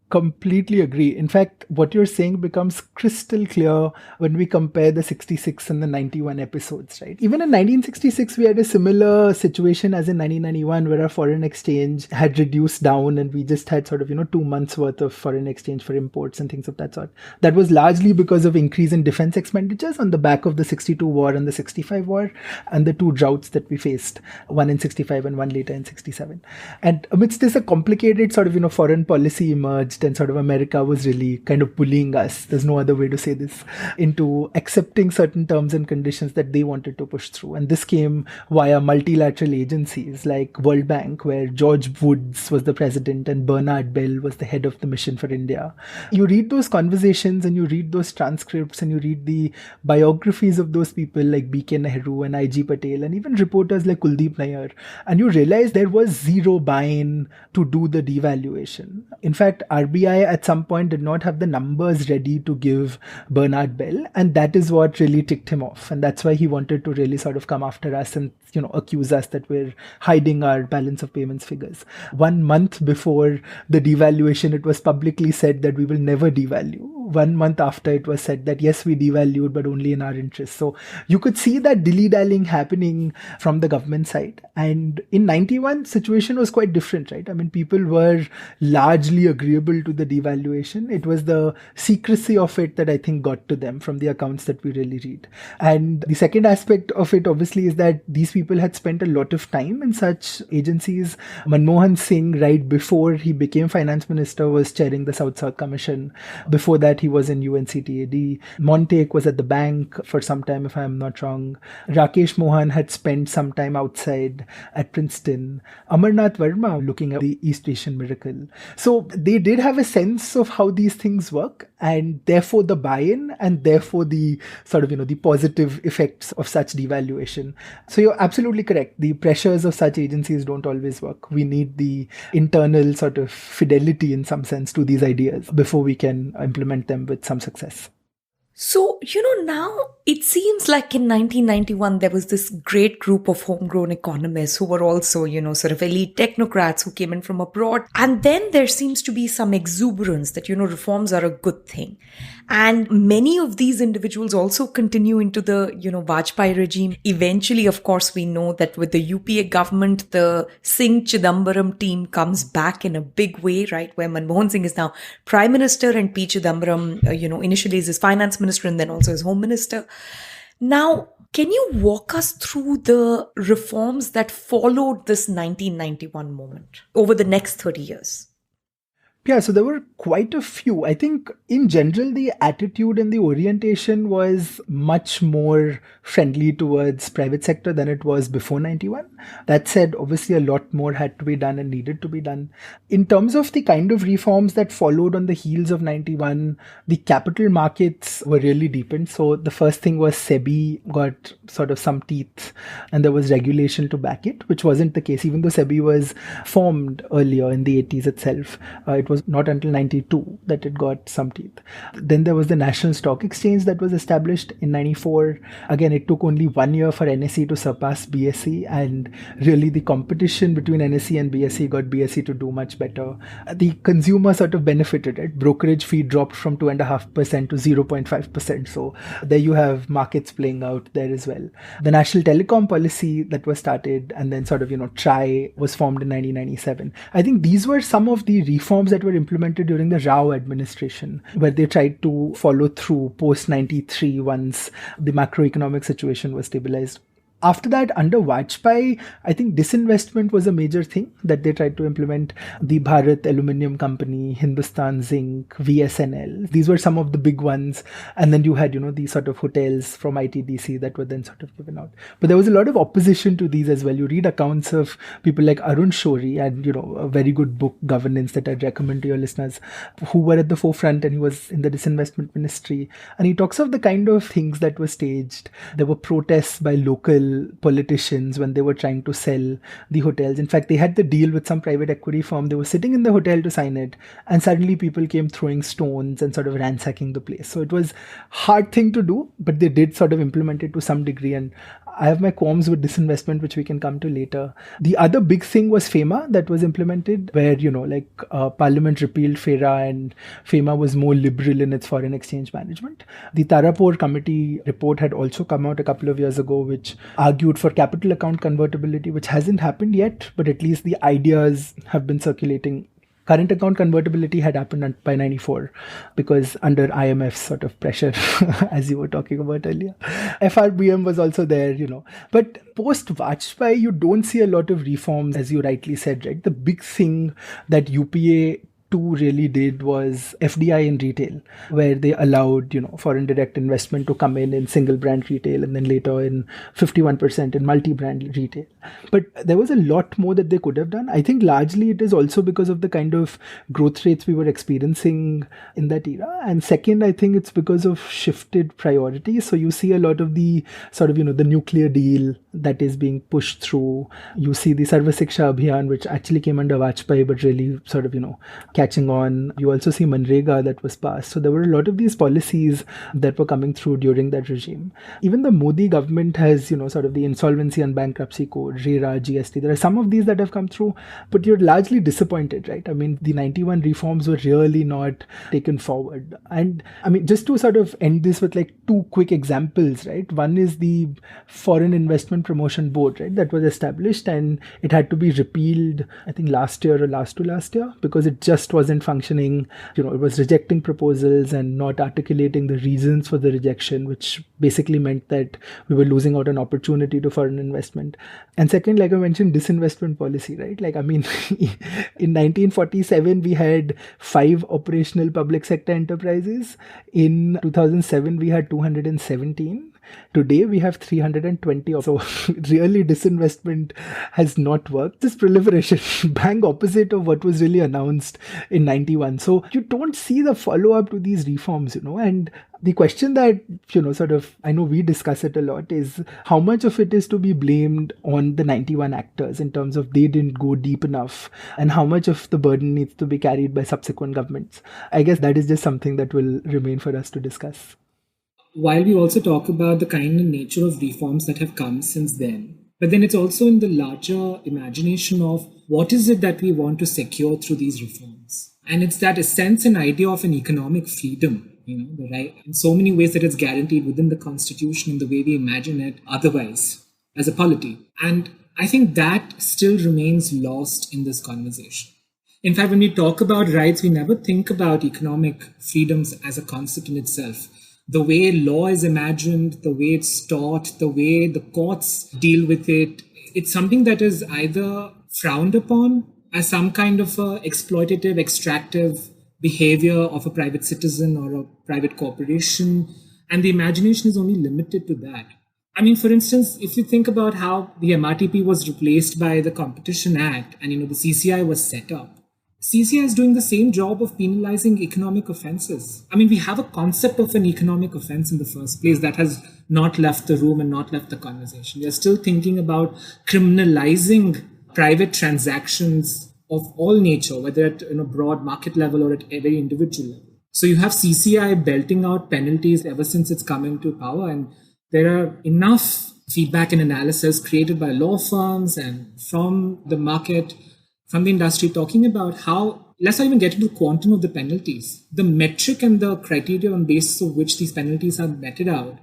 Completely agree. In fact, what you're saying becomes crystal clear when we compare the 66 and the 91 episodes, right? Even in 1966, we had a similar situation as in 1991, where our foreign exchange had reduced down and we just had sort of, 2 months worth of foreign exchange for imports and things of that sort. That was largely because of increase in defense expenditures on the back of the 62 war and the 65 war and the two droughts that we faced, one in 65 and one later in 67. And amidst this, a complicated sort of, foreign policy emerged, and sort of America was really kind of bullying us, there's no other way to say this, into accepting certain terms and conditions that they wanted to push through. And this came via multilateral agencies like World Bank, where George Woods was the president and Bernard Bell was the head of the mission for India. You read those conversations and you read those transcripts and you read the biographies of those people like B.K. Nehru and I.G. Patel and even reporters like Kuldeep Nayyar, and you realize there was zero buy-in to do the devaluation. In fact, RBI RBI at some point did not have the numbers ready to give Bernard Bell, and that is what really ticked him off. And that's why he wanted to really sort of come after us and accuse us that we're hiding our balance of payments figures. 1 month before the devaluation, it was publicly said that we will never devalue. 1 month after, it was said that yes, we devalued, but only in our interest. So you could see that dilly-dallying happening from the government side. And in 91, situation was quite different, right? I mean, people were largely agreeable to the devaluation. It was the secrecy of it that I think got to them from the accounts that we really read. And the second aspect of it, obviously, is that these people had spent a lot of time in such agencies. Manmohan Singh, right before he became finance minister, was chairing the South-South Commission. Before that, he was in UNCTAD. Montek was at the bank for some time, if I'm not wrong. Rakesh Mohan had spent some time outside at Princeton. Amarnath Verma looking at the East Asian miracle. So they did have a sense of how these things work, and therefore the buy-in, and therefore the sort of, the positive effects of such devaluation. So you're absolutely correct. The pressures of such agencies don't always work. We need the internal sort of fidelity in some sense to these ideas before we can implement them with some success. So, now it seems like in 1991, there was this great group of homegrown economists who were also, sort of elite technocrats who came in from abroad. And then there seems to be some exuberance that, reforms are a good thing. And many of these individuals also continue into the, Vajpayee regime. Eventually, of course, we know that with the UPA government, the Singh Chidambaram team comes back in a big way, right? Where Manmohan Singh is now Prime Minister and P. Chidambaram, initially is his finance minister and then also his home minister. Now, can you walk us through the reforms that followed this 1991 moment over the next 30 years? Yeah, so there were quite a few. I think in general, the attitude and the orientation was much more friendly towards private sector than it was before 91. That said, obviously a lot more had to be done and needed to be done. In terms of the kind of reforms that followed on the heels of 91, the capital markets were really deepened. So the first thing was SEBI got sort of some teeth, and there was regulation to back it, which wasn't the case, even though SEBI was formed earlier in the 80s itself. It was not until 92 that it got some teeth. Then there was the National Stock Exchange that was established in 94. Again, it took only 1 year for NSE to surpass BSE, and really the competition between NSE and BSE got BSE to do much better. The consumer sort of benefited, right? Brokerage fee dropped from 2.5% to 0.5%. So there you have markets playing out there as well. The National Telecom Policy that was started, and then sort of, TRAI was formed in 1997. I think these were some of the reforms that were implemented during the Rao administration, where they tried to follow through post 93 once the macroeconomic situation was stabilized. After that, under Vajpayee, I think disinvestment was a major thing that they tried to implement. The Bharat Aluminium Company, Hindustan Zinc, VSNL. These were some of the big ones. And then you had, these sort of hotels from ITDC that were then sort of given out. But there was a lot of opposition to these as well. You read accounts of people like Arun Shourie and, a very good book, Governance, that I'd recommend to your listeners, who were at the forefront, and he was in the disinvestment ministry. And he talks of the kind of things that were staged. There were protests by local politicians when they were trying to sell the hotels. In fact, they had the deal with some private equity firm. They were sitting in the hotel to sign it, and suddenly people came throwing stones and sort of ransacking the place. So it was a hard thing to do, but they did sort of implement it to some degree. And I have my qualms with disinvestment, which we can come to later. The other big thing was FEMA that was implemented, where, Parliament repealed FERA, and FEMA was more liberal in its foreign exchange management. The Tarapur Committee report had also come out a couple of years ago, which argued for capital account convertibility, which hasn't happened yet, but at least the ideas have been circulating. Current account convertibility had happened by 94 because under IMF's sort of pressure, as you were talking about earlier. FRBM was also there, But post-Vajpayee, you don't see a lot of reforms, as you rightly said, right? The big thing that UPA 2 really did was FDI in retail, where they allowed, foreign direct investment to come in single brand retail, and then later in 51% in multi-brand retail. But there was a lot more that they could have done. I think largely it is also because of the kind of growth rates we were experiencing in that era. And second, I think it's because of shifted priorities. So you see a lot of the sort of, the nuclear deal that is being pushed through. You see the Sarva Shiksha Abhiyan, which actually came under Vajpayee, but really sort of, catching on. You also see Manrega that was passed. So there were a lot of these policies that were coming through during that regime. Even the Modi government has, sort of the insolvency and bankruptcy code, RERA, GST. There are some of these that have come through, but you're largely disappointed, right? I mean, the 91 reforms were really not taken forward. And I mean, just to sort of end this with like two quick examples, right? One is the Foreign Investment Promotion Board, right? That was established and it had to be repealed, I think last year or last to last year, because it just wasn't functioning. It was rejecting proposals and not articulating the reasons for the rejection, which basically meant that we were losing out on opportunity to foreign investment. And second, like I mentioned, disinvestment policy, right? Like, I mean, in 1947, we had 5 operational public sector enterprises. In 2007, we had 217. Today, we have 320. So really, disinvestment has not worked. This proliferation, bang opposite of what was really announced in 91. So you don't see the follow-up to these reforms, and the question that, sort of, I know we discuss it a lot, is how much of it is to be blamed on the 91 actors in terms of they didn't go deep enough, and how much of the burden needs to be carried by subsequent governments. I guess that is just something that will remain for us to discuss. While we also talk about the kind and nature of reforms that have come since then, but then it's also in the larger imagination of what is it that we want to secure through these reforms. And it's that sense and idea of an economic freedom, the right, in so many ways that it's guaranteed within the Constitution in the way we imagine it otherwise as a polity. And I think that still remains lost in this conversation. In fact, when we talk about rights, we never think about economic freedoms as a concept in itself. The way law is imagined, the way it's taught, the way the courts deal with it, it's something that is either frowned upon as some kind of a exploitative, extractive behavior of a private citizen or a private corporation. And the imagination is only limited to that. I mean, for instance, if you think about how the MRTP was replaced by the Competition Act and, the CCI was set up, CCI is doing the same job of penalizing economic offenses. I mean, we have a concept of an economic offense in the first place that has not left the room and not left the conversation. We are still thinking about criminalizing private transactions of all nature, whether at a broad market level or at a very individual level. So you have CCI belting out penalties ever since it's come into power, and there are enough feedback and analysis created by law firms and from the market, from the industry, talking about how, let's not even get into the quantum of the penalties. The metric and the criteria on basis of which these penalties are meted out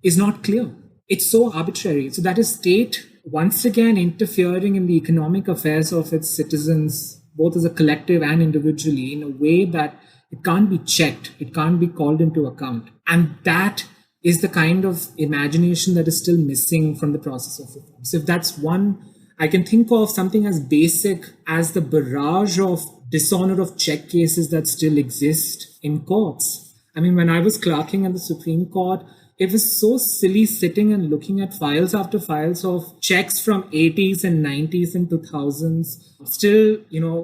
is not clear. It's so arbitrary. So that is state once again interfering in the economic affairs of its citizens, both as a collective and individually, in a way that it can't be checked. It can't be called into account. And that is the kind of imagination that is still missing from the process of reform. So if that's one, I can think of something as basic as the barrage of dishonor of check cases that still exist in courts. I mean, when I was clerking at the Supreme Court, it was so silly sitting and looking at files after files of checks from 80s and 90s and 2000s, still,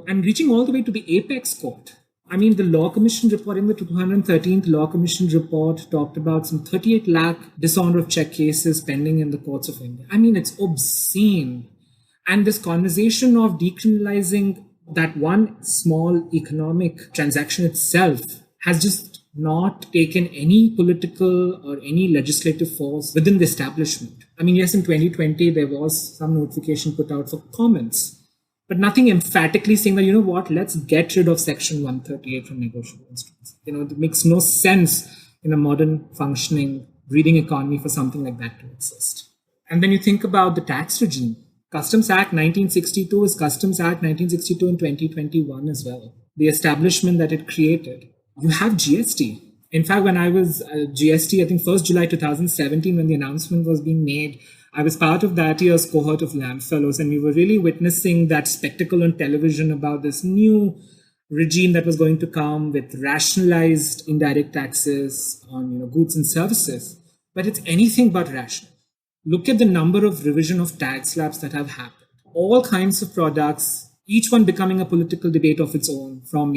and reaching all the way to the apex court. I mean, the Law Commission report in the 213th Law Commission report talked about some 38 lakh dishonor of check cases pending in the courts of India. I mean, it's obscene. And this conversation of decriminalizing that one small economic transaction itself has just not taken any political or any legislative force within the establishment. I mean, yes, in 2020, there was some notification put out for comments, but nothing emphatically saying that, let's get rid of Section 138 from negotiable instruments. It makes no sense in a modern functioning breathing economy for something like that to exist. And then you think about the tax regime. Customs Act 1962 is Customs Act 1962 in 2021 as well. The establishment that it created. You have GST. In fact, when I was GST, I think 1st July 2017, when the announcement was being made, I was part of that year's cohort of Lamb Fellows, and we were really witnessing that spectacle on television about this new regime that was going to come with rationalized indirect taxes on goods and services. But it's anything but rational. Look at the number of revision of tax slabs that have happened. All kinds of products, each one becoming a political debate of its own, from,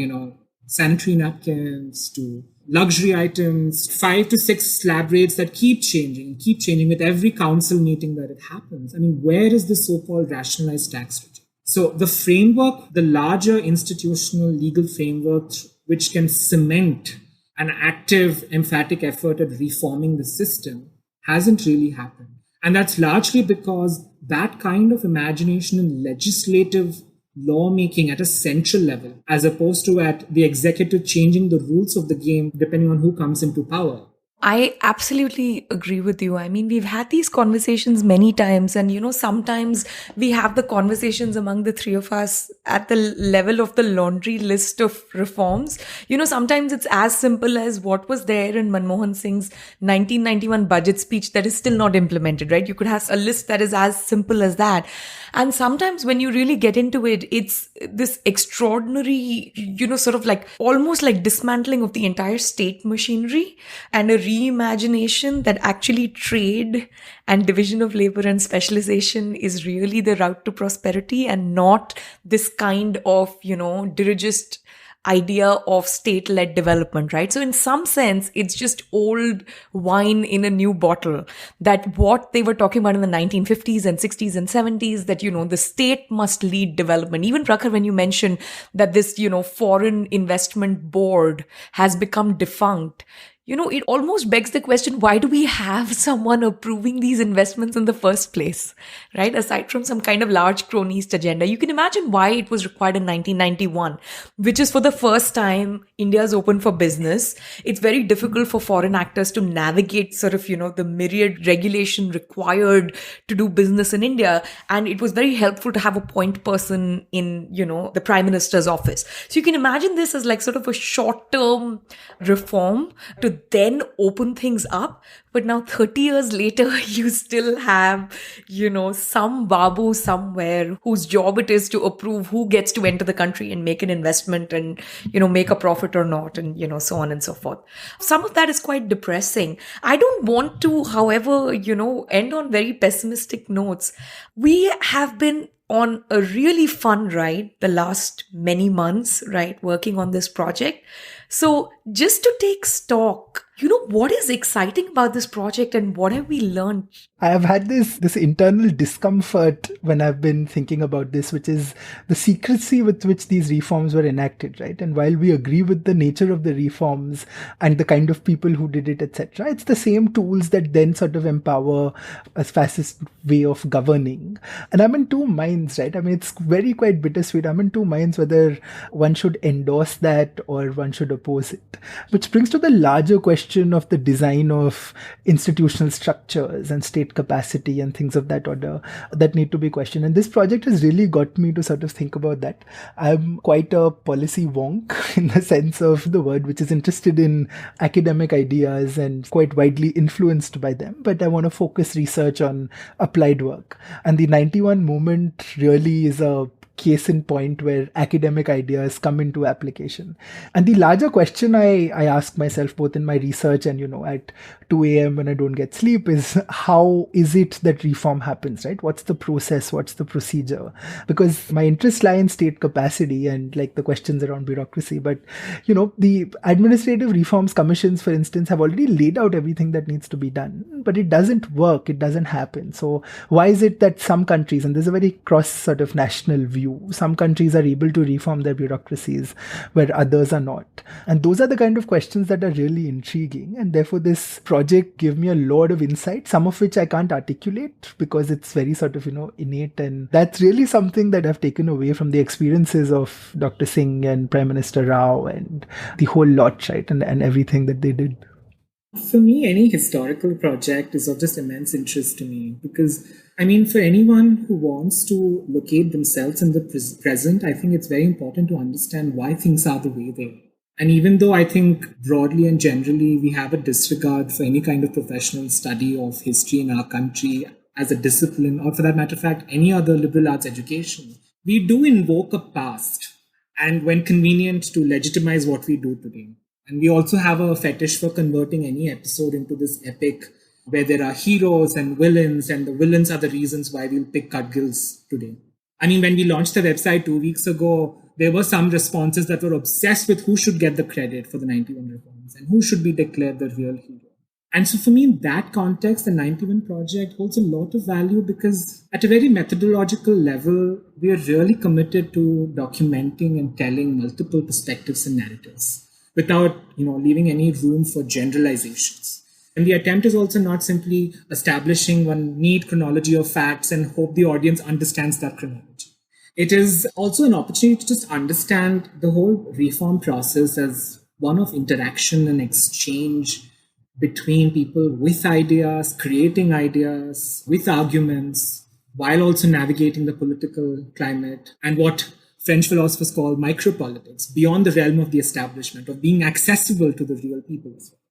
sanitary napkins to luxury items, 5 to 6 slab rates that keep changing with every council meeting that it happens. I mean, where is the so-called rationalized tax regime? So the framework, the larger institutional legal framework, which can cement an active, emphatic effort at reforming the system, hasn't really happened. And that's largely because that kind of imagination in legislative lawmaking at a central level, as opposed to at the executive changing the rules of the game depending on who comes into power. I absolutely agree with you. I mean, we've had these conversations many times, and sometimes we have the conversations among the three of us at the level of the laundry list of reforms. Sometimes it's as simple as what was there in Manmohan Singh's 1991 budget speech that is still not implemented, right? You could have a list that is as simple as that. And sometimes when you really get into it, it's this extraordinary, sort of like almost like dismantling of the entire state machinery and a reimagination that actually trade and division of labor and specialization is really the route to prosperity and not this kind of, dirigist idea of state-led development, right? So in some sense, it's just old wine in a new bottle. That what they were talking about in the 1950s and 60s and 70s, that, the state must lead development. Even Prakhar, when you mentioned that this, foreign investment board has become defunct, it almost begs the question, why do we have someone approving these investments in the first place, right? Aside from some kind of large cronyist agenda, you can imagine why it was required in 1991, which is for the first time India is open for business. It's very difficult for foreign actors to navigate sort of, the myriad regulation required to do business in India. And it was very helpful to have a point person in, the Prime Minister's office. So you can imagine this as like sort of a short-term reform to then open things up. But now 30 years later, you still have, some babu somewhere whose job it is to approve who gets to enter the country and make an investment and, make a profit or not, and, so on and so forth. Some of that is quite depressing. I don't want to, however, end on very pessimistic notes. We have been on a really fun ride the last many months, right, working on this project. So just to take stock, what is exciting about this project and what have we learned? I have had this internal discomfort when I've been thinking about this, which is the secrecy with which these reforms were enacted, right? And while we agree with the nature of the reforms and the kind of people who did it, etc., it's the same tools that then sort of empower a fascist way of governing. And I'm in two minds, right? I mean, it's quite bittersweet. I'm in two minds whether one should endorse that or one should oppose it. Which brings to the larger question of the design of institutional structures and state capacity and things of that order that need to be questioned. And this project has really got me to sort of think about that. I'm quite a policy wonk in the sense of the word, which is interested in academic ideas and quite widely influenced by them. But I want to focus research on applied work. And the 91 movement really is a case in point where academic ideas come into application. And the larger question I ask myself both in my research and, at 2 a.m. when I don't get sleep is how is it that reform happens, right? What's the process? What's the procedure? Because my interests lie in state capacity and like the questions around bureaucracy. But, the administrative reforms commissions, for instance, have already laid out everything that needs to be done, but it doesn't work. It doesn't happen. So why is it that some countries, and there's a very cross sort of national view, some countries are able to reform their bureaucracies where others are not? And those are the kind of questions that are really intriguing. And therefore, this project gave me a lot of insight, some of which I can't articulate because it's very sort of, innate. And that's really something that I've taken away from the experiences of Dr. Singh and Prime Minister Rao and the whole lot, right? And everything that they did. For me, any historical project is of just immense interest to me because, for anyone who wants to locate themselves in the present, I think it's very important to understand why things are the way they are. And even though I think broadly and generally we have a disregard for any kind of professional study of history in our country as a discipline, or for that matter of fact, any other liberal arts education, we do invoke a past and when convenient to legitimize what we do today. And we also have a fetish for converting any episode into this epic where there are heroes and villains, and the villains are the reasons why we'll pick Cargills today. When we launched the website 2 weeks ago, there were some responses that were obsessed with who should get the credit for the 91 reforms and who should be declared the real hero. And so for me, in that context, the 91 Project holds a lot of value because at a very methodological level, we are really committed to documenting and telling multiple perspectives and narratives without, leaving any room for generalizations. And the attempt is also not simply establishing one neat chronology of facts and hope the audience understands that chronology. It is also an opportunity to just understand the whole reform process as one of interaction and exchange between people with ideas, creating ideas, with arguments, while also navigating the political climate and what French philosophers call micropolitics, beyond the realm of the establishment, of being accessible to the real people as well.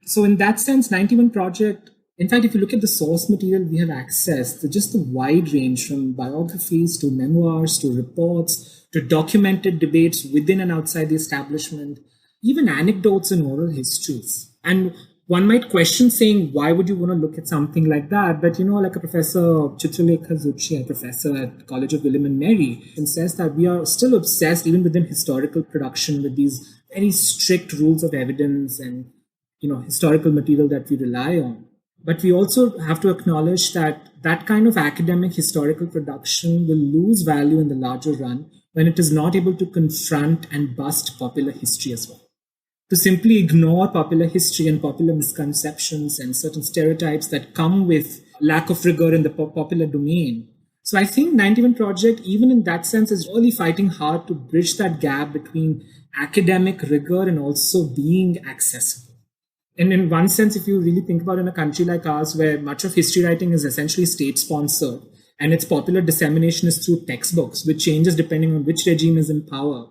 So in that sense, 91 Project, in fact, if you look at the source material we have access to, just the wide range from biographies to memoirs to reports to documented debates within and outside the establishment, even anecdotes and oral histories. And one might question saying, why would you want to look at something like that? But, like a Professor Chitralekha Zuchi, a professor at College of William and Mary, and says that we are still obsessed, even within historical production, with these very strict rules of evidence and, historical material that we rely on. But we also have to acknowledge that that kind of academic historical production will lose value in the larger run when it is not able to confront and bust popular history as well. To simply ignore popular history and popular misconceptions and certain stereotypes that come with lack of rigor in the popular domain. So I think 91 Project, even in that sense, is really fighting hard to bridge that gap between academic rigor and also being accessible. And in one sense, if you really think about in a country like ours, where much of history writing is essentially state-sponsored, and its popular dissemination is through textbooks, which changes depending on which regime is in power,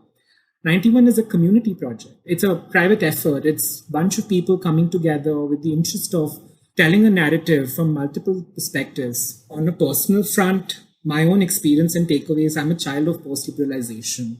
91 is a community project. It's a private effort. It's a bunch of people coming together with the interest of telling a narrative from multiple perspectives. On a personal front, my own experience and takeaways, I'm a child of post-liberalization.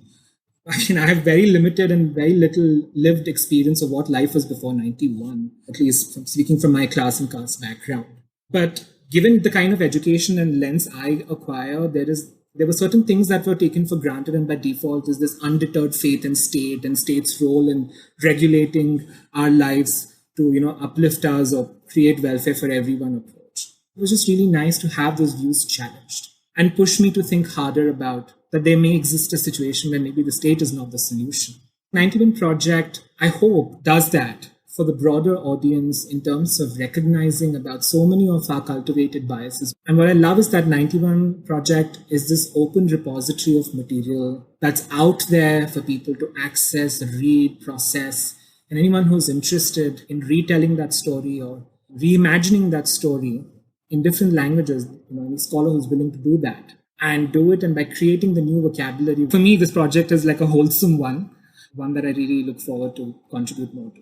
I have very limited and very little lived experience of what life was before 91, at least from speaking from my class and caste background. But given the kind of education and lens I acquire, there were certain things that were taken for granted, and by default is this undeterred faith in state and state's role in regulating our lives to, uplift us or create welfare for everyone approach. It was just really nice to have those views challenged and push me to think harder about that there may exist a situation where maybe the state is not the solution. 91 Project, I hope, does that for the broader audience in terms of recognizing about so many of our cultivated biases. And what I love is that 91 Project is this open repository of material that's out there for people to access, read, process. And anyone who's interested in retelling that story or reimagining that story in different languages, any scholar who's willing to do that and do it, and by creating the new vocabulary. For me, this project is like a wholesome one that I really look forward to contribute more to.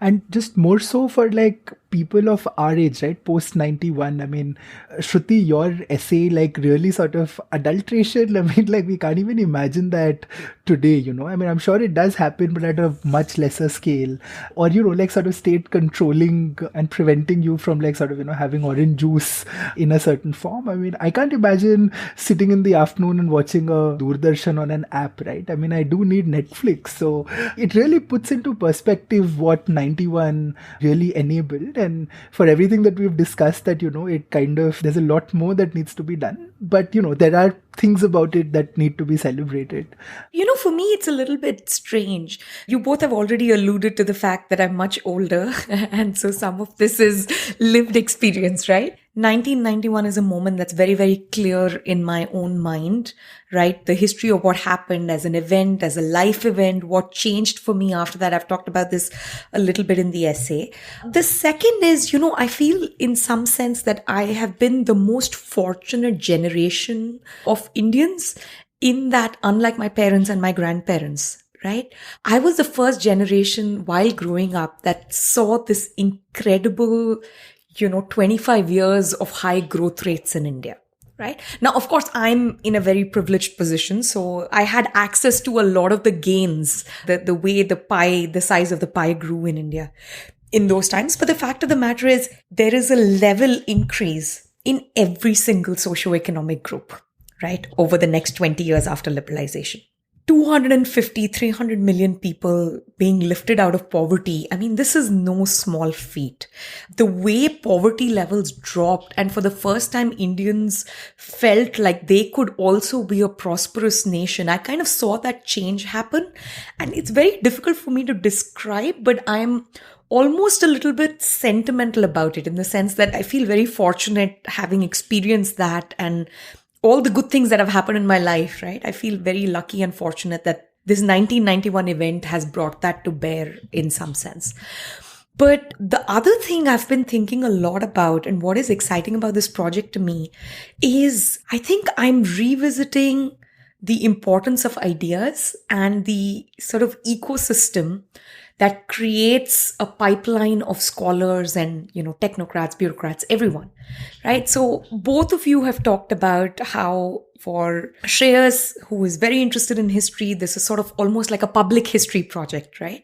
And just more so for people of our age, right? Post 91. I mean, Shruti, your essay really sort of adulteration. I mean, we can't even imagine that today, I mean, I'm sure it does happen, but at a much lesser scale. Or, sort of state controlling and preventing you from having orange juice in a certain form. I mean, I can't imagine sitting in the afternoon and watching a Doordarshan on an app, right? I mean, I do need Netflix. So it really puts into perspective what 91 really enabled. And for everything that we've discussed, that, it kind of, there's a lot more that needs to be done. But, there are things about it that need to be celebrated. For me, it's a little bit strange. You both have already alluded to the fact that I'm much older. And so some of this is lived experience, right? 1991 is a moment that's very, very clear in my own mind, right? The history of what happened as an event, as a life event, what changed for me after that. I've talked about this a little bit in the essay. The second is, I feel in some sense that I have been the most fortunate generation of Indians in that, unlike my parents and my grandparents, right? I was the first generation while growing up that saw this incredible 25 years of high growth rates in India, right? Now, of course, I'm in a very privileged position. So I had access to a lot of the gains, the way the size of the pie grew in India in those times. But the fact of the matter is there is a level increase in every single socioeconomic group, right? Over the next 20 years after liberalization. 250, 300 million people being lifted out of poverty. I mean, this is no small feat. The way poverty levels dropped, and for the first time, Indians felt like they could also be a prosperous nation. I kind of saw that change happen. And it's very difficult for me to describe, but I'm almost a little bit sentimental about it in the sense that I feel very fortunate having experienced that and all the good things that have happened in my life, right? I feel very lucky and fortunate that this 1991 event has brought that to bear in some sense. But the other thing I've been thinking a lot about, and what is exciting about this project to me, is I think I'm revisiting the importance of ideas and the sort of ecosystem that creates a pipeline of scholars and, technocrats, bureaucrats, everyone, right? So both of you have talked about how for Shreyas, who is very interested in history, this is sort of almost like a public history project, right?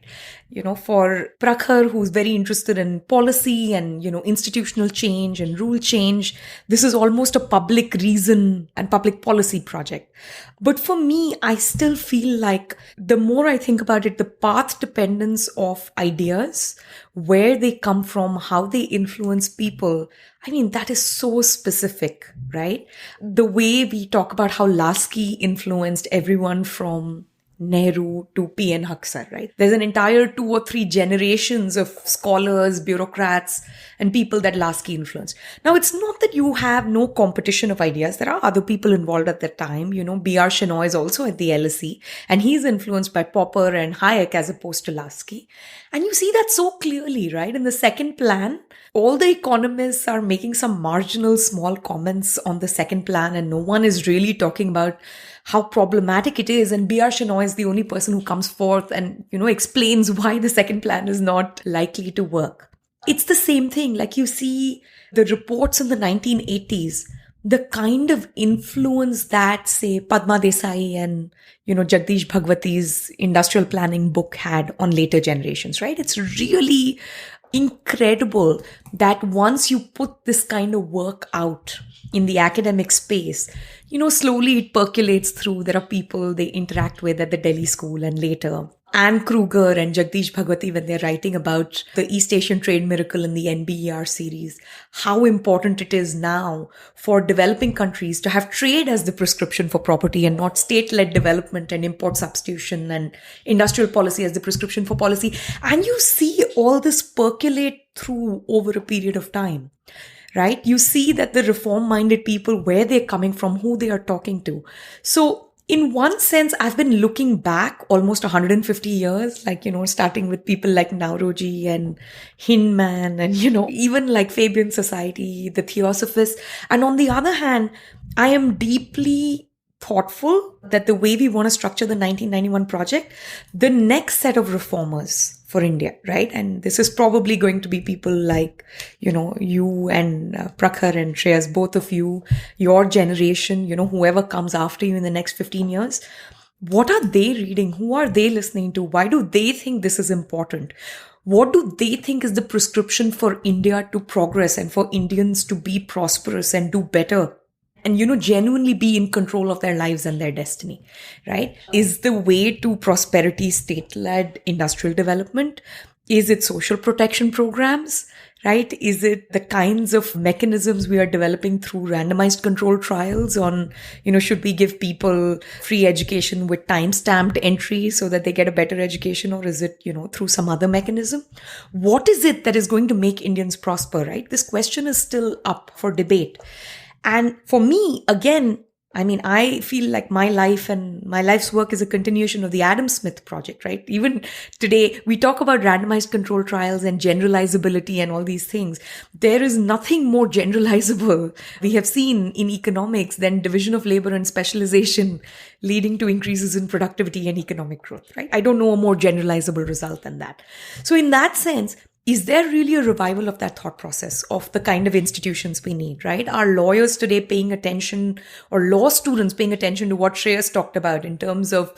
For Prakhar, who's very interested in policy and, institutional change and rule change, this is almost a public reason and public policy project. But for me, I still feel like the more I think about it, the path dependence of ideas, where they come from, how they influence people, I mean, that is so specific, right? The way we talk about how Lasky influenced everyone from Nehru to P.N. Huxar, right? There's an entire 2 or 3 generations of scholars, bureaucrats, and people that Lasky influenced. Now, it's not that you have no competition of ideas. There are other people involved at that time. B.R. Shenoy is also at the LSE, and he's influenced by Popper and Hayek as opposed to Lasky. And you see that so clearly, right? In the second plan, all the economists are making some marginal small comments on the second plan, and no one is really talking about how problematic it is. And B.R. Shenoy is the only person who comes forth and, explains why the second plan is not likely to work. It's the same thing. Like you see the reports in the 1980s, the kind of influence that, say, Padma Desai and, Jagdish Bhagwati's industrial planning book had on later generations, right? It's really incredible that once you put this kind of work out in the academic space, slowly it percolates through. There are people they interact with at the Delhi school and later. Anne Kruger and Jagdish Bhagwati, when they're writing about the East Asian trade miracle in the NBER series, how important it is now for developing countries to have trade as the prescription for property and not state-led development and import substitution and industrial policy as the prescription for policy. And you see all this percolate through over a period of time, right? You see that the reform-minded people, where they're coming from, who they are talking to. So in one sense, I've been looking back almost 150 years, starting with people like Nauroji and Hinman and, even like Fabian Society, the Theosophists. And on the other hand, I am deeply thoughtful that the way we want to structure the 1991 project, the next set of reformers for India, right? And this is probably going to be people like, you and Prakhar and Shreyas, both of you, your generation, whoever comes after you in the next 15 years. What are they reading? Who are they listening to? Why do they think this is important? What do they think is the prescription for India to progress and for Indians to be prosperous and do better? And, genuinely be in control of their lives and their destiny, right? Is the way to prosperity state-led industrial development? Is it social protection programs, right? Is it the kinds of mechanisms we are developing through randomized controlled trials on, should we give people free education with time-stamped entry so that they get a better education? Or is it, through some other mechanism? What is it that is going to make Indians prosper, right? This question is still up for debate. And for me, again, I feel like my life and my life's work is a continuation of the Adam Smith project, right? Even today, we talk about randomized control trials and generalizability and all these things. There is nothing more generalizable we have seen in economics than division of labor and specialization leading to increases in productivity and economic growth, right? I don't know a more generalizable result than that. So in that sense, is there really a revival of that thought process of the kind of institutions we need, right? Are lawyers today paying attention, or law students paying attention to what Shreyas talked about in terms of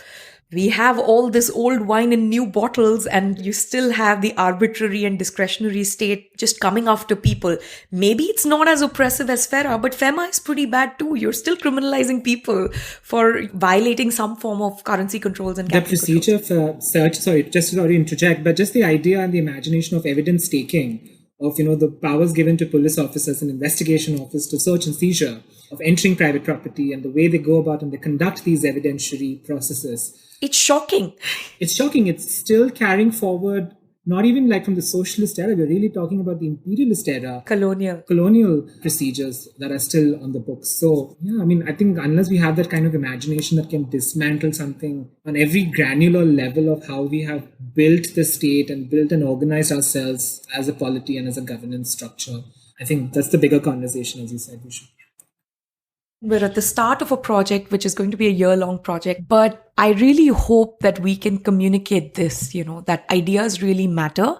We have all this old wine in new bottles, and you still have the arbitrary and discretionary state just coming after people. Maybe it's not as oppressive as FERA, but FEMA is pretty bad too. You're still criminalizing people for violating some form of currency controls and capital the procedure for search, just to interject, but just the idea and the imagination of evidence taking, of the powers given to police officers and investigation officers to search and seizure, of entering private property, and the way they go about and they conduct these evidentiary processes. It's shocking. It's shocking. It's still carrying forward, not even like from the socialist era. We're really talking about the imperialist era. Colonial procedures that are still on the books. So, I think unless we have that kind of imagination that can dismantle something on every granular level of how we have built the state and built and organized ourselves as a polity and as a governance structure, I think that's the bigger conversation, as you said, we should. We're at the start of a project, which is going to be a year-long project, but I really hope that we can communicate this, that ideas really matter,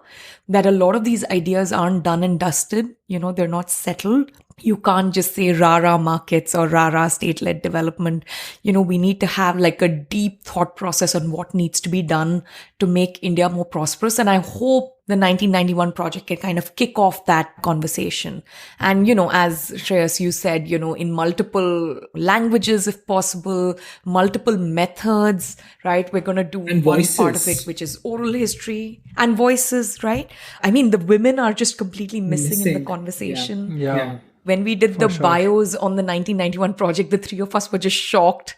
that a lot of these ideas aren't done and dusted, they're not settled. You can't just say rah-rah markets or rah-rah state-led development. We need to have like a deep thought process on what needs to be done to make India more prosperous. And I hope the 1991 project can kind of kick off that conversation. And, as Shreyas, you said, in multiple languages, if possible, multiple methods, right? We're going to do one part of it, which is oral history and voices, right? I mean, the women are just completely missing in the conversation. Yeah. When we did the bios on the 1991 project, the three of us were just shocked.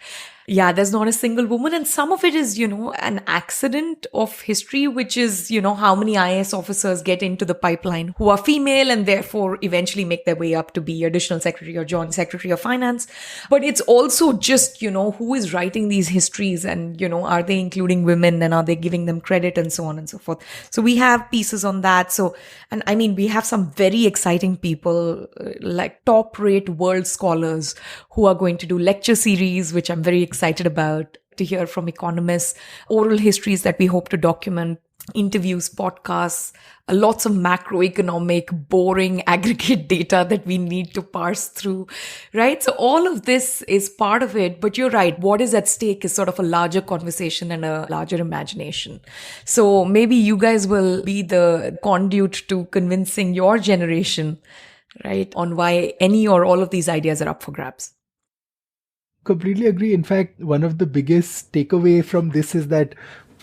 Yeah, there's not a single woman. And some of it is, an accident of history, which is, how many IAS officers get into the pipeline who are female and therefore eventually make their way up to be additional secretary or joint secretary of finance. But it's also just, who is writing these histories and, are they including women and are they giving them credit and so on and so forth. So we have pieces on that. So, and I mean, we have some very exciting people like top rate world scholars who are going to do lecture series, which I'm very excited about to hear from economists, oral histories that we hope to document, interviews, podcasts, lots of macroeconomic, boring aggregate data that we need to parse through, right? So all of this is part of it. But you're right. What is at stake is sort of a larger conversation and a larger imagination. So maybe you guys will be the conduit to convincing your generation, right, on why any or all of these ideas are up for grabs. Completely agree. In fact, one of the biggest takeaway from this is that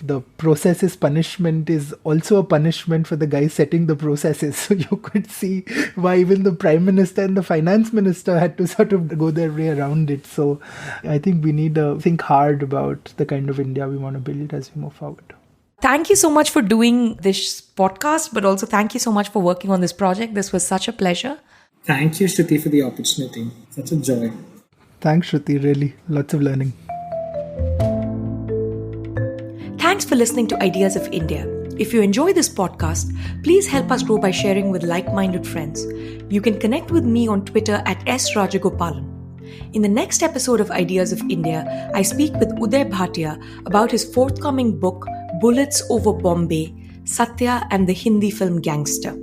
the processes punishment is also a punishment for the guy setting the processes. So you could see why even the Prime Minister and the Finance Minister had to sort of go their way around it. So I think we need to think hard about the kind of India we want to build as we move forward. Thank you so much for doing this podcast, but also thank you so much for working on this project. This was such a pleasure. Thank you, Shruti, for the opportunity. Such a joy. Thanks, Shruti. Really, lots of learning. Thanks for listening to Ideas of India. If you enjoy this podcast, please help us grow by sharing with like-minded friends. You can connect with me on Twitter at @SRajagopalan. In the next episode of Ideas of India, I speak with Uday Bhatia about his forthcoming book, Bullets Over Bombay, Satya and the Hindi film Gangster.